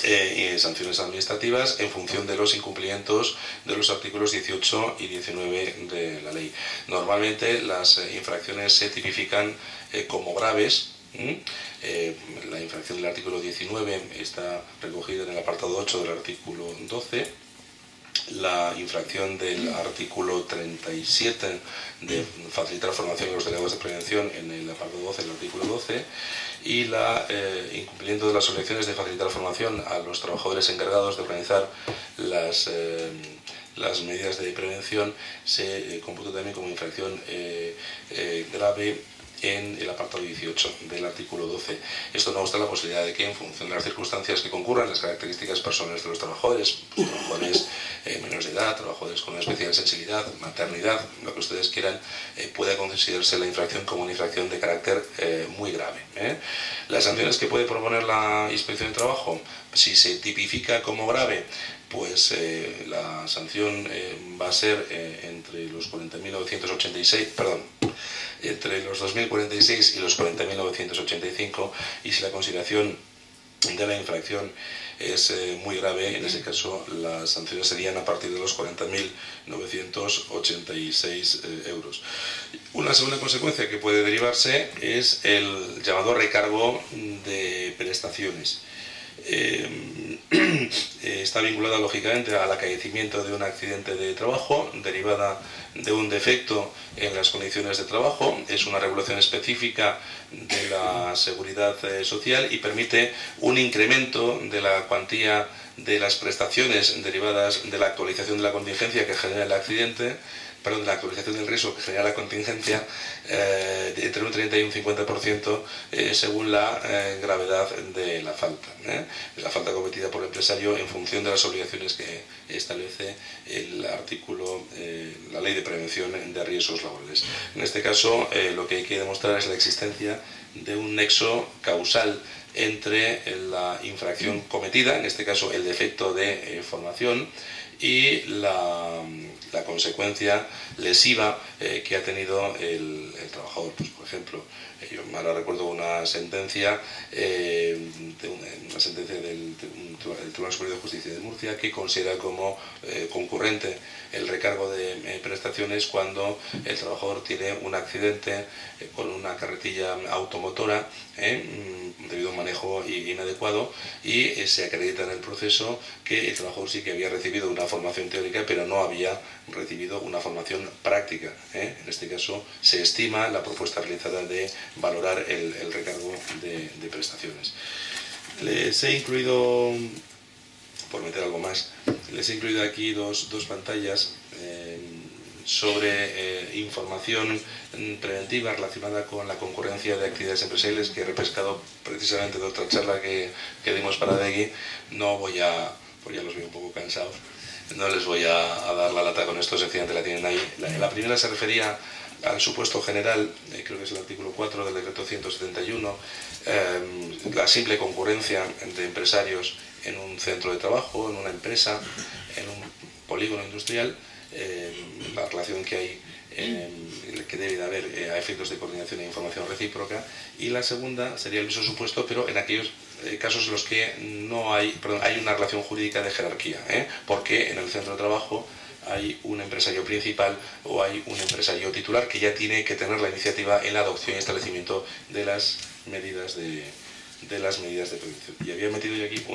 y sanciones administrativas en función de los incumplimientos de los artículos 18 y 19 de la ley. Normalmente las infracciones se tipifican como graves. La infracción del artículo 19 está recogida en el apartado 8 del artículo 12. La infracción del artículo 37 de facilitar formación a los delegados de prevención en el apartado 12 del artículo 12, y la incumplimiento de las obligaciones de facilitar formación a los trabajadores encargados de organizar las medidas de prevención se computa también como infracción grave en el apartado 18 del artículo 12. Esto no obsta la posibilidad de que, en función de las circunstancias que concurran, las características personales de los trabajadores menores de edad, trabajadores con una especial sensibilidad, maternidad, lo que ustedes quieran, pueda considerarse la infracción como una infracción de carácter muy grave. Las sanciones que puede proponer la Inspección de Trabajo, si se tipifica como grave, pues la sanción va a ser entre los 40.986, perdón, entre los 2.046 y los 40.985, y si la consideración de la infracción es muy grave, en ese caso las sanciones serían a partir de los 40.986 euros. Una segunda consecuencia que puede derivarse es el llamado recargo de prestaciones. Está vinculada lógicamente al acaecimiento de un accidente de trabajo derivada de un defecto en las condiciones de trabajo. Es una regulación específica de la seguridad social y permite un incremento de la cuantía de las prestaciones derivadas de la actualización de la contingencia que genera el accidente, perdón, de la actualización del riesgo que genera la contingencia, entre un 30 y un 50% según la gravedad de la falta. La falta cometida por el empresario en función de las obligaciones que establece el artículo, la Ley de Prevención de Riesgos Laborales. En este caso, lo que hay que demostrar es la existencia de un nexo causal entre la infracción cometida, en este caso el defecto de formación, y la consecuencia lesiva que ha tenido el trabajador. Pues, por ejemplo, yo ahora recuerdo una sentencia, del Tribunal Superior de Justicia de Murcia, que considera como concurrente el recargo de prestaciones cuando el trabajador tiene un accidente con una carretilla automotora debido a un manejo inadecuado, y se acredita en el proceso que el trabajador sí que había recibido una formación teórica, pero no había recibido una formación práctica. En este caso se estima la propuesta realizada de valorar el recargo de prestaciones. Les he incluido, por meter algo más, les he incluido aquí dos pantallas sobre información preventiva relacionada con la concurrencia de actividades empresariales, que he repescado precisamente de otra charla que dimos para DEGI. No voy a, pues ya los veo un poco cansados, no les voy a dar la lata con esto, sencillamente la tienen ahí. La primera se refería al supuesto general, creo que es el artículo 4 del decreto 171, la simple concurrencia de empresarios en un centro de trabajo, en una empresa, en un polígono industrial, la relación que hay, que debe de haber a efectos de coordinación e información recíproca. Y la segunda sería el mismo supuesto, pero en aquellos casos en los que no hay, perdón, hay una relación jurídica de jerarquía, porque en el centro de trabajo hay un empresario principal o hay un empresario titular que ya tiene que tener la iniciativa en la adopción y establecimiento de las medidas de prevención. Y había metido yo aquí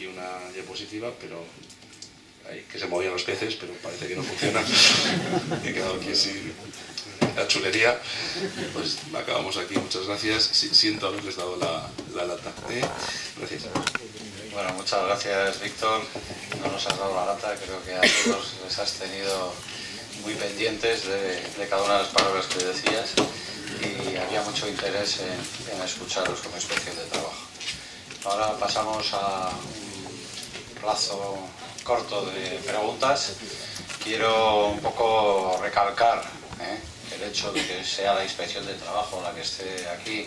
una diapositiva, pero que se movían los peces, pero parece que no funciona. He quedado aquí así, la chulería. Pues acabamos aquí, muchas gracias. Siento haberles dado la lata. Gracias. Bueno, muchas gracias, Víctor. No nos has dado la lata, creo que a todos les has tenido muy pendientes de cada una de las palabras que decías, y había mucho interés en escucharos como Inspección de Trabajo. Ahora pasamos a un plazo corto de preguntas. Quiero un poco recalcar el hecho de que sea la Inspección de Trabajo la que esté aquí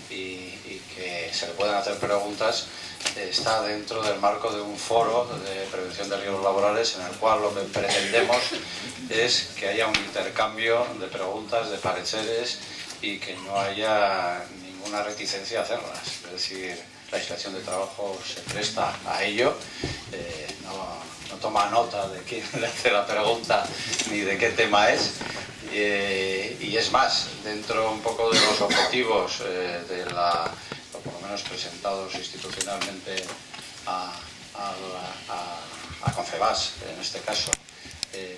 y que se le puedan hacer preguntas. Está dentro del marco de un foro de prevención de riesgos laborales, en el cual lo que pretendemos es que haya un intercambio de preguntas, de pareceres, y que no haya ninguna reticencia a hacerlas. Es decir, la Inspección de Trabajo se presta a ello, no toma nota de quién le hace la pregunta ni de qué tema es, y es más, dentro un poco de los objetivos o por lo menos presentados institucionalmente a Confebask, en este caso,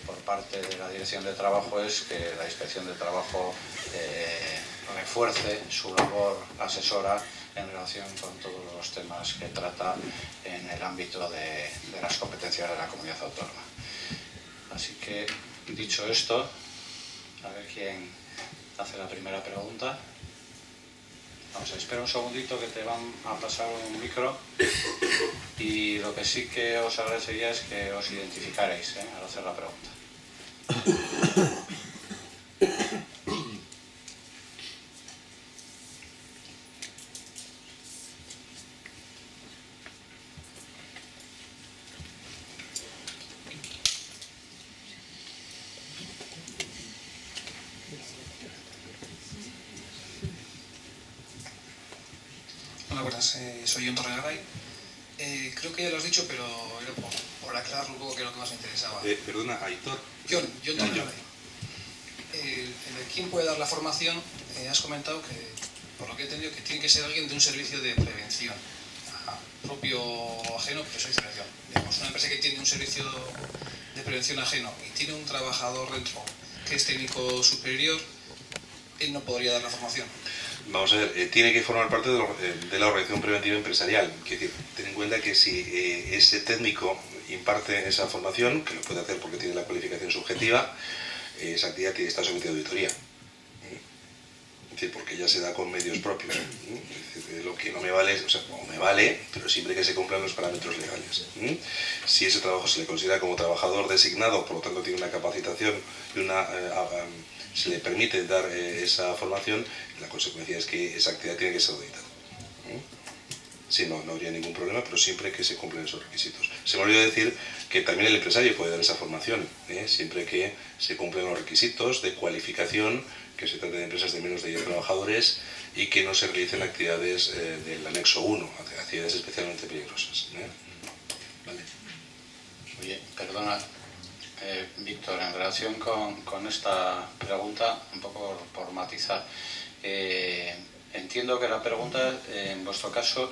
por parte de la Dirección de Trabajo, es que la Inspección de Trabajo refuerce su labor asesora en relación con todos los temas que trata en el ámbito de las competencias de la comunidad autónoma. Así que, dicho esto, a ver quién hace la primera pregunta. Vamos a esperar un segundito que te van a pasar un micro, y lo que sí que os agradecería es que os identificarais al hacer la pregunta. Hola, buenas. Soy John Torregaray. Creo que ya lo has dicho, pero era por aclarar un poco que es lo que más me interesaba. Perdona, Aitor. John Torregaray. ¿Quién puede dar la formación? Has comentado que, por lo que he entendido, que tiene que ser alguien de un servicio de prevención. Propio ajeno, pero servicio de prevención. Digamos, una empresa que tiene un servicio de prevención ajeno y tiene un trabajador dentro que es técnico superior, él no podría dar la formación. Vamos a ver, tiene que formar parte de la organización preventiva empresarial. Quiero decir, ten en cuenta que si ese técnico imparte esa formación, que lo puede hacer porque tiene la cualificación subjetiva, esa actividad tiene que estar sometida a auditoría. Es decir, porque ya se da con medios propios. Es decir, lo que no me vale, o sea, no me vale, pero siempre que se cumplan los parámetros legales. Si ese trabajo se le considera como trabajador designado, por lo tanto tiene una capacitación y se le permite dar esa formación, la consecuencia es que esa actividad tiene que ser auditada. Sí, no habría ningún problema, pero siempre que se cumplen esos requisitos. Se me olvidó decir que también el empresario puede dar esa formación, siempre que se cumplen los requisitos de cualificación, que se trate de empresas de menos de 10 trabajadores y que no se realicen actividades del anexo 1, actividades especialmente peligrosas. ¿Vale? Oye, perdona, Víctor, en relación con esta pregunta, un poco por matizar, entiendo que la pregunta, en vuestro caso,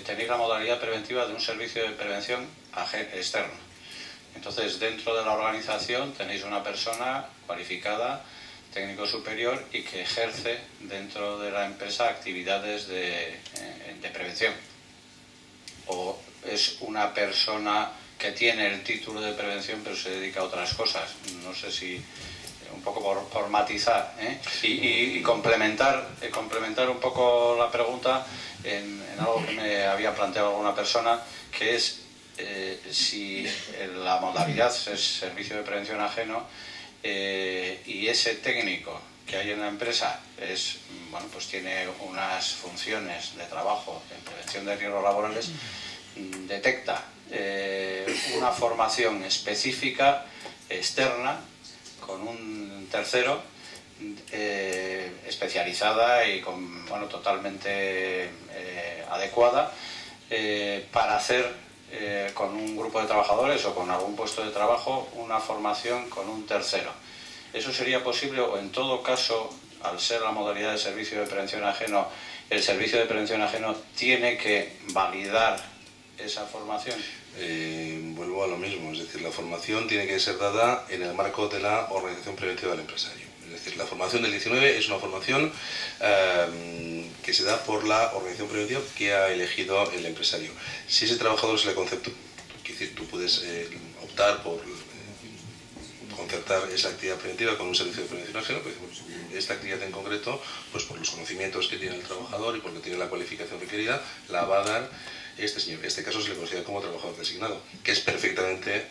tenéis la modalidad preventiva de un servicio de prevención externo. Entonces, dentro de la organización tenéis una persona cualificada, técnico superior, y que ejerce dentro de la empresa actividades de prevención. ¿O es una persona que tiene el título de prevención pero se dedica a otras cosas? No sé si, un poco por matizar, y complementar un poco la pregunta en algo que me había planteado alguna persona, que es si la modalidad es servicio de prevención ajeno, y ese técnico que hay en la empresa pues tiene unas funciones de trabajo en prevención de riesgos laborales, detecta una formación específica externa con un tercero, especializada y totalmente adecuada para hacer con un grupo de trabajadores o con algún puesto de trabajo una formación con un tercero. ¿Eso sería posible, o en todo caso, al ser la modalidad de servicio de prevención ajeno, el servicio de prevención ajeno tiene que validar esa formación? Vuelvo a lo mismo, es decir, la formación tiene que ser dada en el marco de la organización preventiva del empresario. Es decir, la formación del 19 es una formación que se da por la organización preventiva que ha elegido el empresario. Si ese trabajador se le conceptúa, es decir, tú puedes optar por concertar esa actividad preventiva con un servicio de prevención ajeno, pues esta actividad en concreto, pues por los conocimientos que tiene el trabajador y porque tiene la cualificación requerida, la va a dar este señor. En este caso se le considera como trabajador designado, que es perfectamente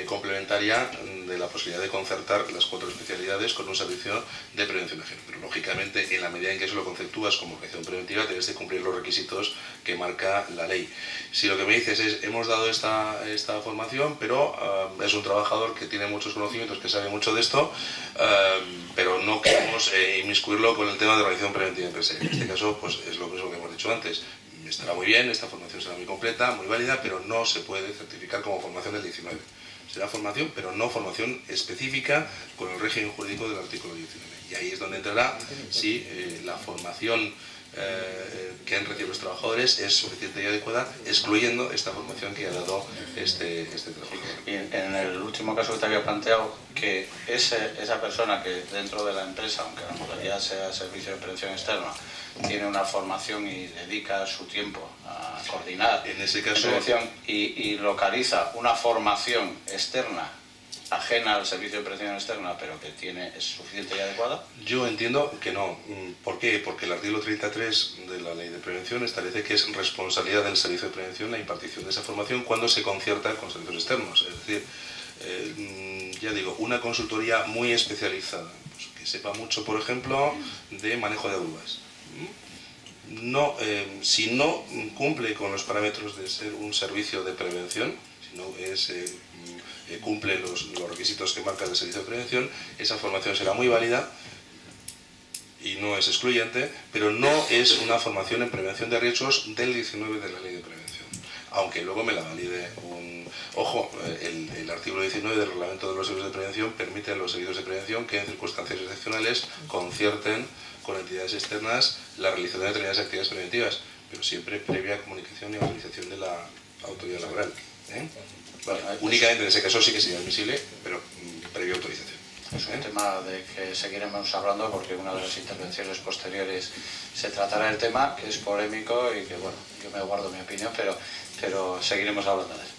complementaria de la posibilidad de concertar las 4 especialidades con un servicio de prevención ajeno. Pero lógicamente, en la medida en que se lo conceptúas como organización preventiva, debes de cumplir los requisitos que marca la ley. Si lo que me dices es, hemos dado esta formación, pero es un trabajador que tiene muchos conocimientos, que sabe mucho de esto, pero no queremos inmiscuirlo con el tema de organización preventiva empresarial. En este caso, pues es lo mismo que hemos dicho antes. estará muy bien, esta formación será muy completa, muy válida, pero no se puede certificar como formación del 19. Será formación, pero no formación específica con el régimen jurídico del artículo 19. Y ahí es donde entrará si la formación que han recibido los trabajadores es suficiente y adecuada, excluyendo esta formación que ha dado este trabajador. Y en el último caso que te había planteado, que esa persona que dentro de la empresa, aunque la modalidad sea servicio de prevención externa, tiene una formación y dedica su tiempo a coordinar en ese caso, prevención y localiza una formación externa ajena al servicio de prevención externa, pero que es suficiente y adecuada. Yo entiendo que no. ¿Por qué? Porque el artículo 33 de la Ley de Prevención establece que es responsabilidad del servicio de prevención la impartición de esa formación cuando se concierta con servicios externos. Es decir, ya digo, una consultoría muy especializada, pues, que sepa mucho, por ejemplo, de manejo de aduas. No, si no cumple con los parámetros de ser un servicio de prevención, si no cumple los requisitos que marca el servicio de prevención, esa formación será muy válida y no es excluyente, pero no es una formación en prevención de riesgos del 19 de la Ley de Prevención, aunque luego me la valide Ojo, el artículo 19 del Reglamento de los Servicios de Prevención permite a los servicios de prevención que en circunstancias excepcionales concierten con entidades externas la realización de determinadas actividades preventivas, pero siempre previa comunicación y autorización de la autoridad laboral. Vale, únicamente en ese caso sí que sería admisible, pero previa autorización. Es un tema de que seguiremos hablando porque una de las intervenciones posteriores se tratará el tema, que es polémico y que, bueno, yo me guardo mi opinión, pero seguiremos hablando de eso.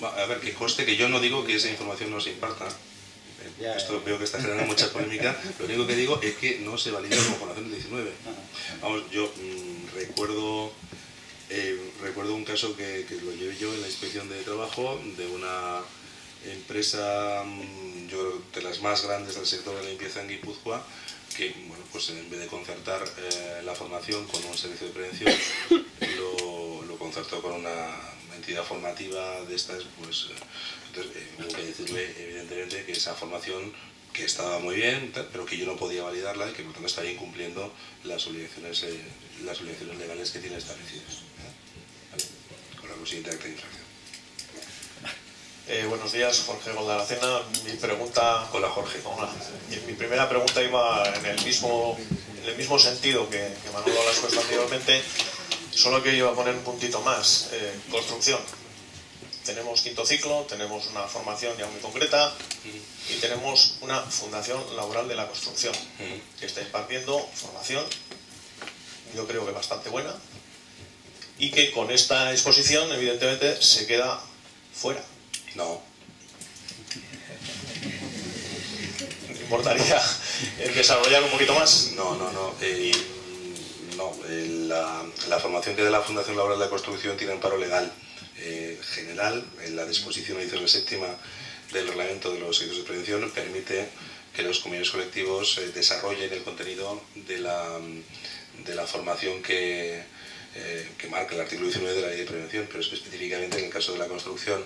A ver, que conste que yo no digo que esa información no se imparta. Esto veo que está generando mucha polémica. Lo único que digo es que no se valida como formación del 19. Vamos, yo recuerdo un caso que lo llevé yo en la inspección de trabajo de una empresa, yo creo, de las más grandes del sector de la limpieza en Guipúzcoa, que, bueno, pues en vez de concertar la formación con un servicio de prevención, lo concertó con una entidad formativa de estas, pues entonces hubo que decirle evidentemente que esa formación, que estaba muy bien, pero que yo no podía validarla y que por tanto estaría incumpliendo las obligaciones legales que tiene establecidas. ¿Vale? Con la consiguiente acta de infracción. Buenos días, Jorge Goldaracena. Mi pregunta... Hola, Jorge. Hola. Mi primera pregunta iba en el mismo sentido que Manolo la ha expuesto anteriormente, solo que yo iba a poner un puntito más. Construcción. Tenemos quinto ciclo, tenemos una formación ya muy concreta y tenemos una fundación laboral de la construcción que está impartiendo formación, yo creo que bastante buena, y que con esta exposición evidentemente se queda fuera. No. ¿Me importaría desarrollar un poquito más? No. La formación que da la Fundación Laboral de la Construcción tiene amparo legal general. En la disposición adicional séptima del Reglamento de los Servicios de Prevención permite que los convenios colectivos desarrollen el contenido de la formación que marca el artículo 19 de la Ley de Prevención, pero es que específicamente en el caso de la construcción,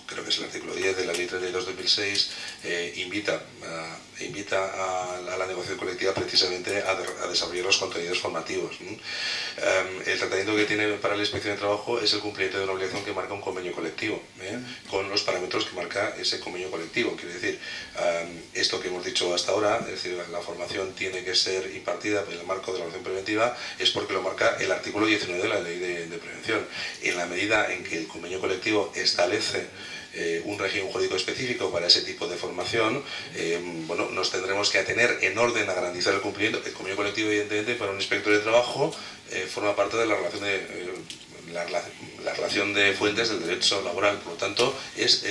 creo que es el artículo 10 de la Ley 32/2006, invita a la negociación colectiva precisamente a desarrollar los contenidos formativos. El tratamiento que tiene para la inspección de trabajo es el cumplimiento de una obligación que marca un convenio colectivo, con los parámetros que marca ese convenio colectivo. Quiere decir, esto que hemos dicho hasta ahora, es decir, la formación tiene que ser impartida en el marco de la acción preventiva, es porque lo marca el artículo 19 de la Ley de Prevención. En la medida en que el convenio colectivo establece un régimen jurídico específico para ese tipo de formación, bueno, nos tendremos que atener en orden a garantizar el cumplimiento. El convenio colectivo, evidentemente, para un inspector de trabajo forma parte de la relación de fuentes del derecho laboral, por lo tanto es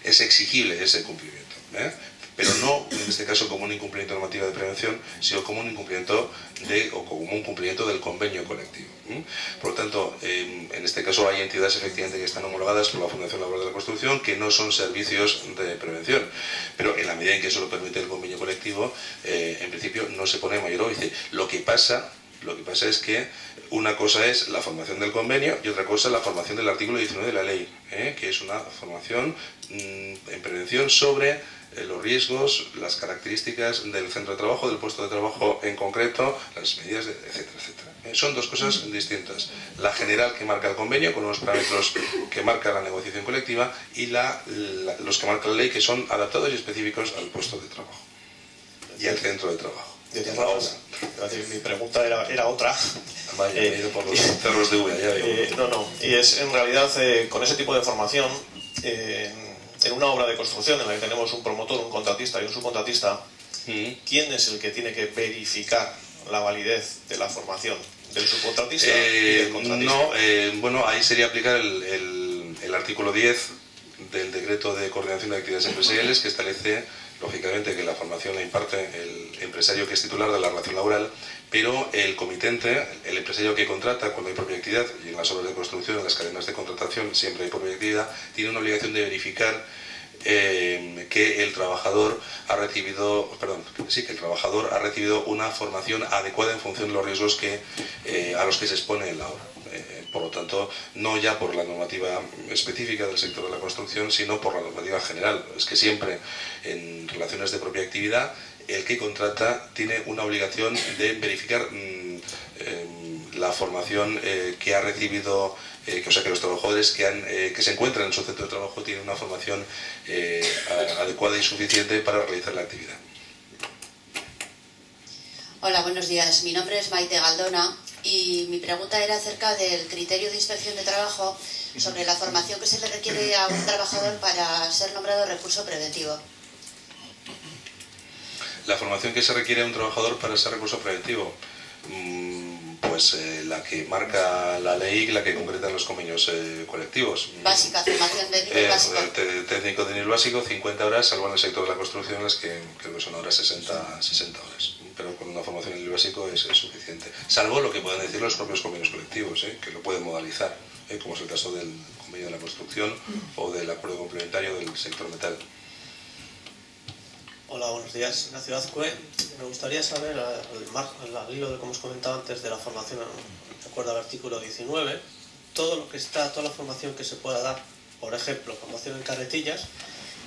exigible ese cumplimiento, pero no en este caso como un incumplimiento normativo de prevención, sino como un incumplimiento o como un cumplimiento del convenio colectivo. Por lo tanto, en este caso hay entidades efectivamente que están homologadas por la Fundación Laboral de la Construcción que no son servicios de prevención, pero en la medida en que eso lo permite el convenio colectivo, en principio no se pone mayor óbice. Lo que pasa es que una cosa es la formación del convenio y otra cosa es la formación del artículo 19 de la ley, que es una formación en prevención sobre los riesgos, las características del centro de trabajo, del puesto de trabajo en concreto, las medidas, etcétera, etcétera. Son dos cosas distintas. La general que marca el convenio, con unos parámetros que marca la negociación colectiva, y los que marca la ley, que son adaptados y específicos al puesto de trabajo y al centro de trabajo. Mi pregunta era otra. Vaya, me he ido por los cerros de Ulla, ya veo. No, y es en realidad con ese tipo de formación, en una obra de construcción en la que tenemos un promotor, un contratista y un subcontratista, ¿quién es el que tiene que verificar la validez de la formación? ¿Del subcontratista y del contratista? No, bueno, ahí sería aplicar el artículo 10 del decreto de coordinación de actividades empresariales, que establece lógicamente que la formación la imparte el empresario que es titular de la relación laboral, pero el comitente, el empresario que contrata cuando hay propia actividad, y en las obras de construcción, en las cadenas de contratación siempre hay propia actividad, tiene una obligación de verificar que el trabajador ha recibido, que el trabajador ha recibido una formación adecuada en función de los riesgos a los que se expone en la obra. Por lo tanto, no ya por la normativa específica del sector de la construcción, sino por la normativa general. Es que siempre en relaciones de propia actividad, el que contrata tiene una obligación de verificar la formación que ha recibido, o sea que los trabajadores que se encuentran en su centro de trabajo tienen una formación adecuada y suficiente para realizar la actividad. Hola, buenos días. Mi nombre es Maite Galdona y mi pregunta era acerca del criterio de inspección de trabajo sobre la formación que se le requiere a un trabajador para ser nombrado recurso preventivo. La formación que se requiere a un trabajador para ser recurso preventivo, pues la que marca la ley y la que concretan los convenios colectivos. Básica, formación de nivel básico. Técnico de nivel básico, 50 horas, salvo en el sector de la construcción, las que creo que son ahora 60 horas. Pero con una formación en nivel básico es suficiente. Salvo lo que puedan decir los propios convenios colectivos, que lo pueden modalizar, como es el caso del convenio de la construcción o del acuerdo complementario del sector metal. Hola, buenos días. Ignacio Azcue. Me gustaría saber, al hilo de como os comentaba antes de la formación, de acuerdo al artículo 19, toda la formación que se pueda dar, por ejemplo, formación en carretillas,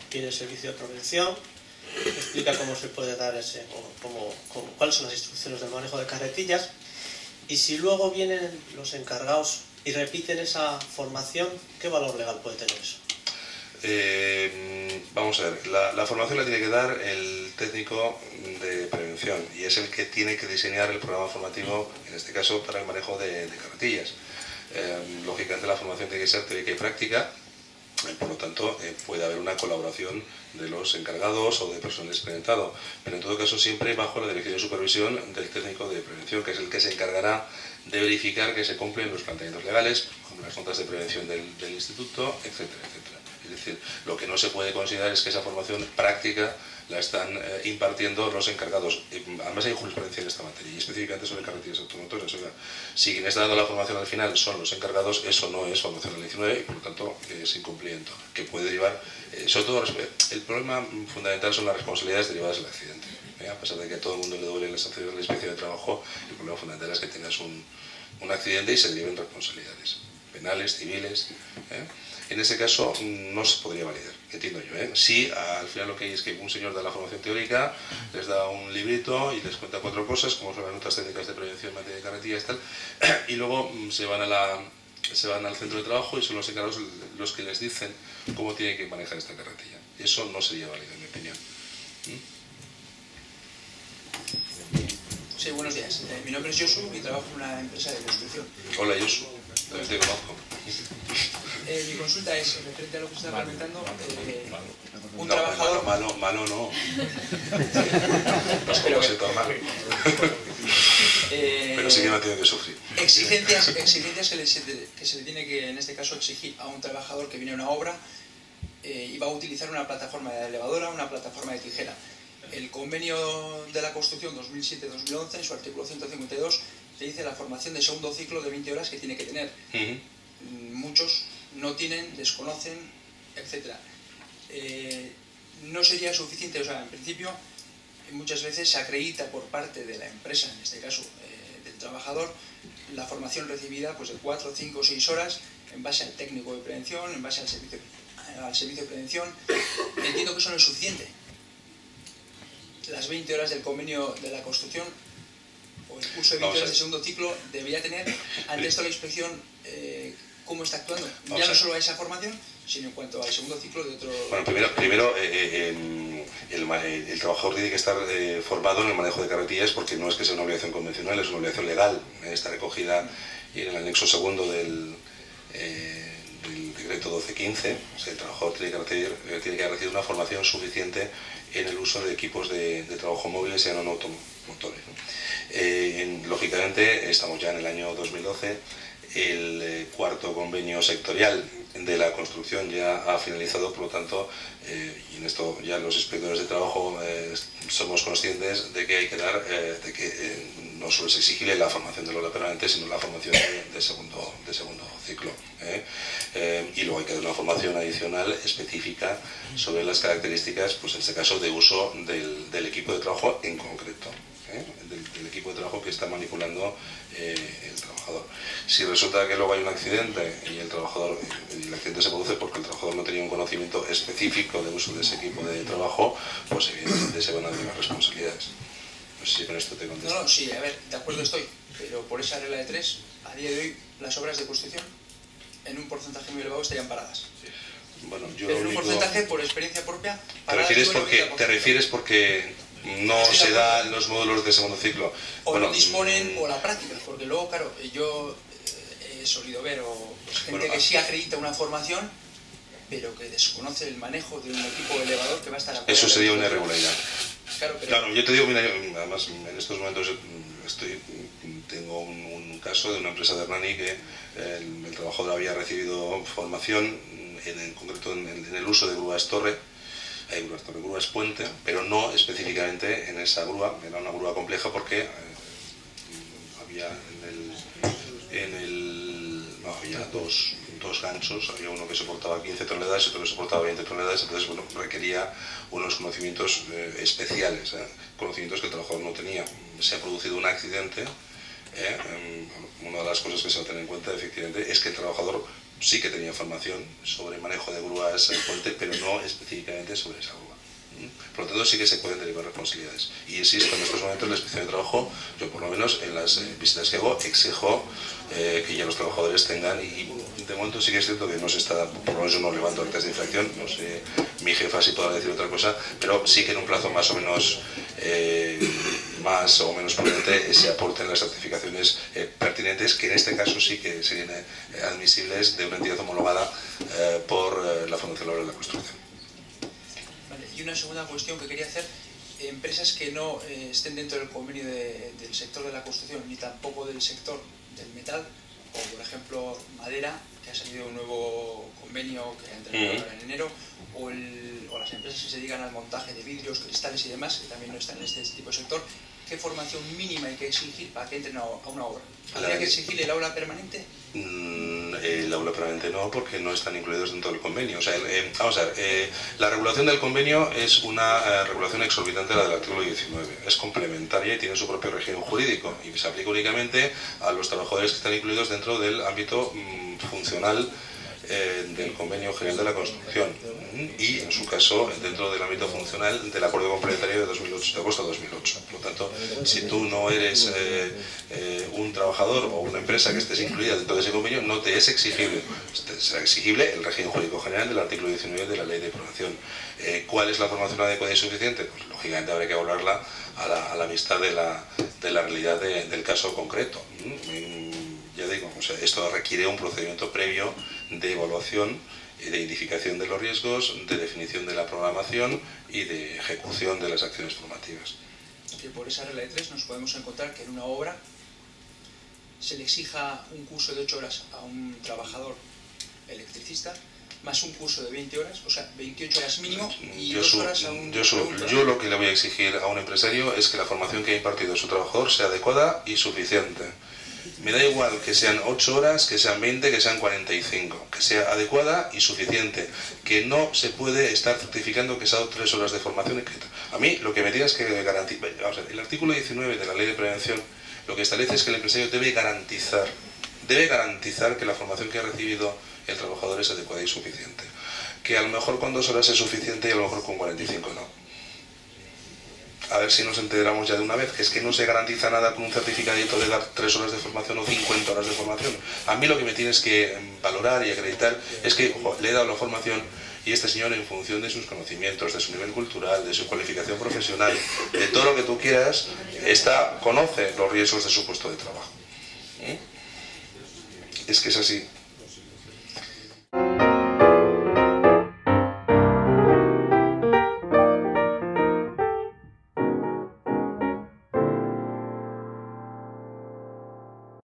tiene servicio de prevención, explica cómo se puede dar cuáles son las instrucciones del manejo de carretillas, y si luego vienen los encargados y repiten esa formación, ¿qué valor legal puede tener eso? Vamos a ver, la formación la tiene que dar el técnico de prevención y es el que tiene que diseñar el programa formativo, en este caso para el manejo de carretillas. Lógicamente la formación tiene que ser teórica y práctica, por lo tanto puede haber una colaboración de los encargados o de personal experimentado, pero en todo caso siempre bajo la dirección y supervisión del técnico de prevención, que es el que se encargará de verificar que se cumplen los planteamientos legales, como las notas de prevención del instituto, etcétera, etcétera. Es decir, lo que no se puede considerar es que esa formación práctica la están impartiendo los encargados. Además hay jurisprudencia en esta materia, y específicamente sobre carretillas automotoras. O sea, si quien está dando la formación al final son los encargados, eso no es formación a la 19 y por lo tanto es incumplimiento, que puede llevar, sobre todo, el problema fundamental son las responsabilidades derivadas del accidente. A pesar de que a todo el mundo le duele las sanciones de la inspección de trabajo, el problema fundamental es que tengas un accidente y se deriven responsabilidades penales, civiles. En ese caso no se podría validar, entiendo yo. Si al final lo que hay es que un señor da la formación teórica, les da un librito y les cuenta 4 cosas, como son las notas técnicas de prevención en materia de carretillas y tal, y luego se van al centro de trabajo y son los encargados los que les dicen cómo tienen que manejar esta carretilla. Eso no sería válido, en mi opinión. Sí, buenos días. Mi nombre es Josu y trabajo en una empresa de construcción. Hola, Josu. También te conozco. Mi consulta es, referente a lo que se está comentando, un no, trabajador... Malo no. Espero que... Pero sí que me ha tenido que sufrir. Exigencias que se le tiene que, en este caso, exigir a un trabajador que viene a una obra y va a utilizar una plataforma de elevadora, una plataforma de tijera. El convenio de la construcción 2007-2011, en su artículo 152, te dice la formación de segundo ciclo de 20 horas que tiene que tener. Muchos no tienen, desconocen, etc. No sería suficiente, o sea, en principio, muchas veces se acredita por parte de la empresa, en este caso del trabajador, la formación recibida pues, de 4, 5 o 6 horas en base al técnico de prevención, en base al servicio de prevención. Entiendo que eso no es suficiente. las 20 horas del convenio de la construcción o el curso de 20 horas de segundo ciclo debería tener ante esto la inspección cómo está actuando, ya no solo a esa formación, sino en cuanto al segundo ciclo de otro... Bueno, primero el trabajador tiene que estar formado en el manejo de carretillas, porque no es que sea una obligación convencional, es una obligación legal, está recogida en el anexo segundo del decreto 1215. O sea, el trabajador tiene que haber recibido una formación suficiente en el uso de equipos de trabajo móviles y no automotores, ¿no? Lógicamente, estamos ya en el año 2012, el cuarto convenio sectorial de la construcción ya ha finalizado, por lo tanto, y en esto ya los inspectores de trabajo somos conscientes de que hay que dar, no solo es exigible la formación del aula permanente, sino la formación de segundo ciclo. Y luego hay que dar una formación adicional específica sobre las características, pues en este caso, de uso del equipo de trabajo en concreto. Del equipo de trabajo que está manipulando el trabajador. Si resulta que luego hay un accidente y el accidente se produce porque el trabajador no tenía un conocimiento específico de uso de ese equipo de trabajo, pues evidentemente se van a dar responsabilidades. No sé si con esto te contesto. No, sí, a ver, de acuerdo estoy, pero por esa regla de 3, a día de hoy las obras de construcción en un porcentaje muy elevado estarían paradas. Bueno, pero en un porcentaje, por experiencia propia, ¿Te refieres porque no se dan los módulos de segundo ciclo? O no disponen, o la práctica, porque luego, claro, yo he solido ver gente que sí acredita una formación, pero que desconoce el manejo de un equipo elevador que va a estar... Eso sería una irregularidad. Claro, yo te digo, mira, además en estos momentos tengo un caso de una empresa de Hernani que el trabajador había recibido formación, en concreto en el uso de grúas torre, grúas puente, pero no específicamente en esa grúa. Era una grúa compleja porque había había dos ganchos, había uno que soportaba 15 toneladas y otro que soportaba 20 toneladas, entonces bueno, requería unos conocimientos especiales, conocimientos que el trabajador no tenía. Se ha producido un accidente, una de las cosas que se va a tener en cuenta efectivamente es que el trabajador sí que tenía formación sobre manejo de grúas puente, pero no específicamente sobre esa grúa. Por lo tanto, sí que se pueden derivar responsabilidades. Y insisto, en estos momentos la inspección de trabajo, yo por lo menos en las visitas que hago, exijo que ya los trabajadores tengan, y de momento sí que es cierto que no se está, por lo menos yo no levanto actas de infracción, no sé mi jefa si podrá decir otra cosa, pero sí que en un plazo más o menos prudente se aporten las certificaciones pertinentes, que en este caso sí que serían admisibles de una entidad homologada por la Fundación Laboral de la Construcción. Vale, y una segunda cuestión que quería hacer: empresas que no estén dentro del convenio del sector de la construcción, ni tampoco del sector del metal, o por ejemplo madera, que ha salido un nuevo convenio que ha entrado ahora en enero, o las empresas que se dedican al montaje de vidrios, cristales y demás, que también no están en este tipo de sector. ¿Qué formación mínima hay que exigir para que entren a una obra? ¿Habría que exigir el aula permanente? El aula permanente no, porque no están incluidos dentro del convenio. O sea, vamos a ver, la regulación del convenio es una regulación exorbitante de la del artículo 19. Es complementaria y tiene su propio régimen jurídico y se aplica únicamente a los trabajadores que están incluidos dentro del ámbito funcional del Convenio General de la Construcción y, en su caso, dentro del ámbito funcional del Acuerdo Complementario de agosto de 2008. Por lo tanto, si tú no eres un trabajador o una empresa que estés incluida dentro de ese convenio, no te es exigible. Será exigible el régimen jurídico general del artículo 19 de la Ley de Promoción. ¿Cuál es la formación adecuada y suficiente? Pues, lógicamente, habrá que evaluarla a la vista de la realidad del caso concreto. Ya digo, o sea, esto requiere un procedimiento previo de evaluación, de identificación de los riesgos, de definición de la programación y de ejecución de las acciones formativas. Que por esa regla de 3 nos podemos encontrar que en una obra se le exija un curso de 8 horas a un trabajador electricista, más un curso de 20 horas, o sea, 28 horas mínimo, y 2 horas a un... Yo lo que le voy a exigir a un empresario es que la formación que ha impartido su trabajador sea adecuada y suficiente. Me da igual que sean 8 horas, que sean 20, que sean 45, que sea adecuada y suficiente, que no se puede estar certificando que se ha dado 3 horas de formación. A mí lo que me diga es que garantizar, el artículo 19 de la Ley de Prevención lo que establece es que el empresario debe garantizar que la formación que ha recibido el trabajador es adecuada y suficiente. Que a lo mejor con 2 horas es suficiente y a lo mejor con 45 no. a ver si nos enteramos ya de una vez, que es que no se garantiza nada con un certificadito de dar 3 horas de formación o 50 horas de formación. A mí lo que me tienes que valorar y acreditar es que, ojo, le he dado la formación y este señor, en función de sus conocimientos, de su nivel cultural, de su cualificación profesional, de todo lo que tú quieras, conoce los riesgos de su puesto de trabajo. Es que es así.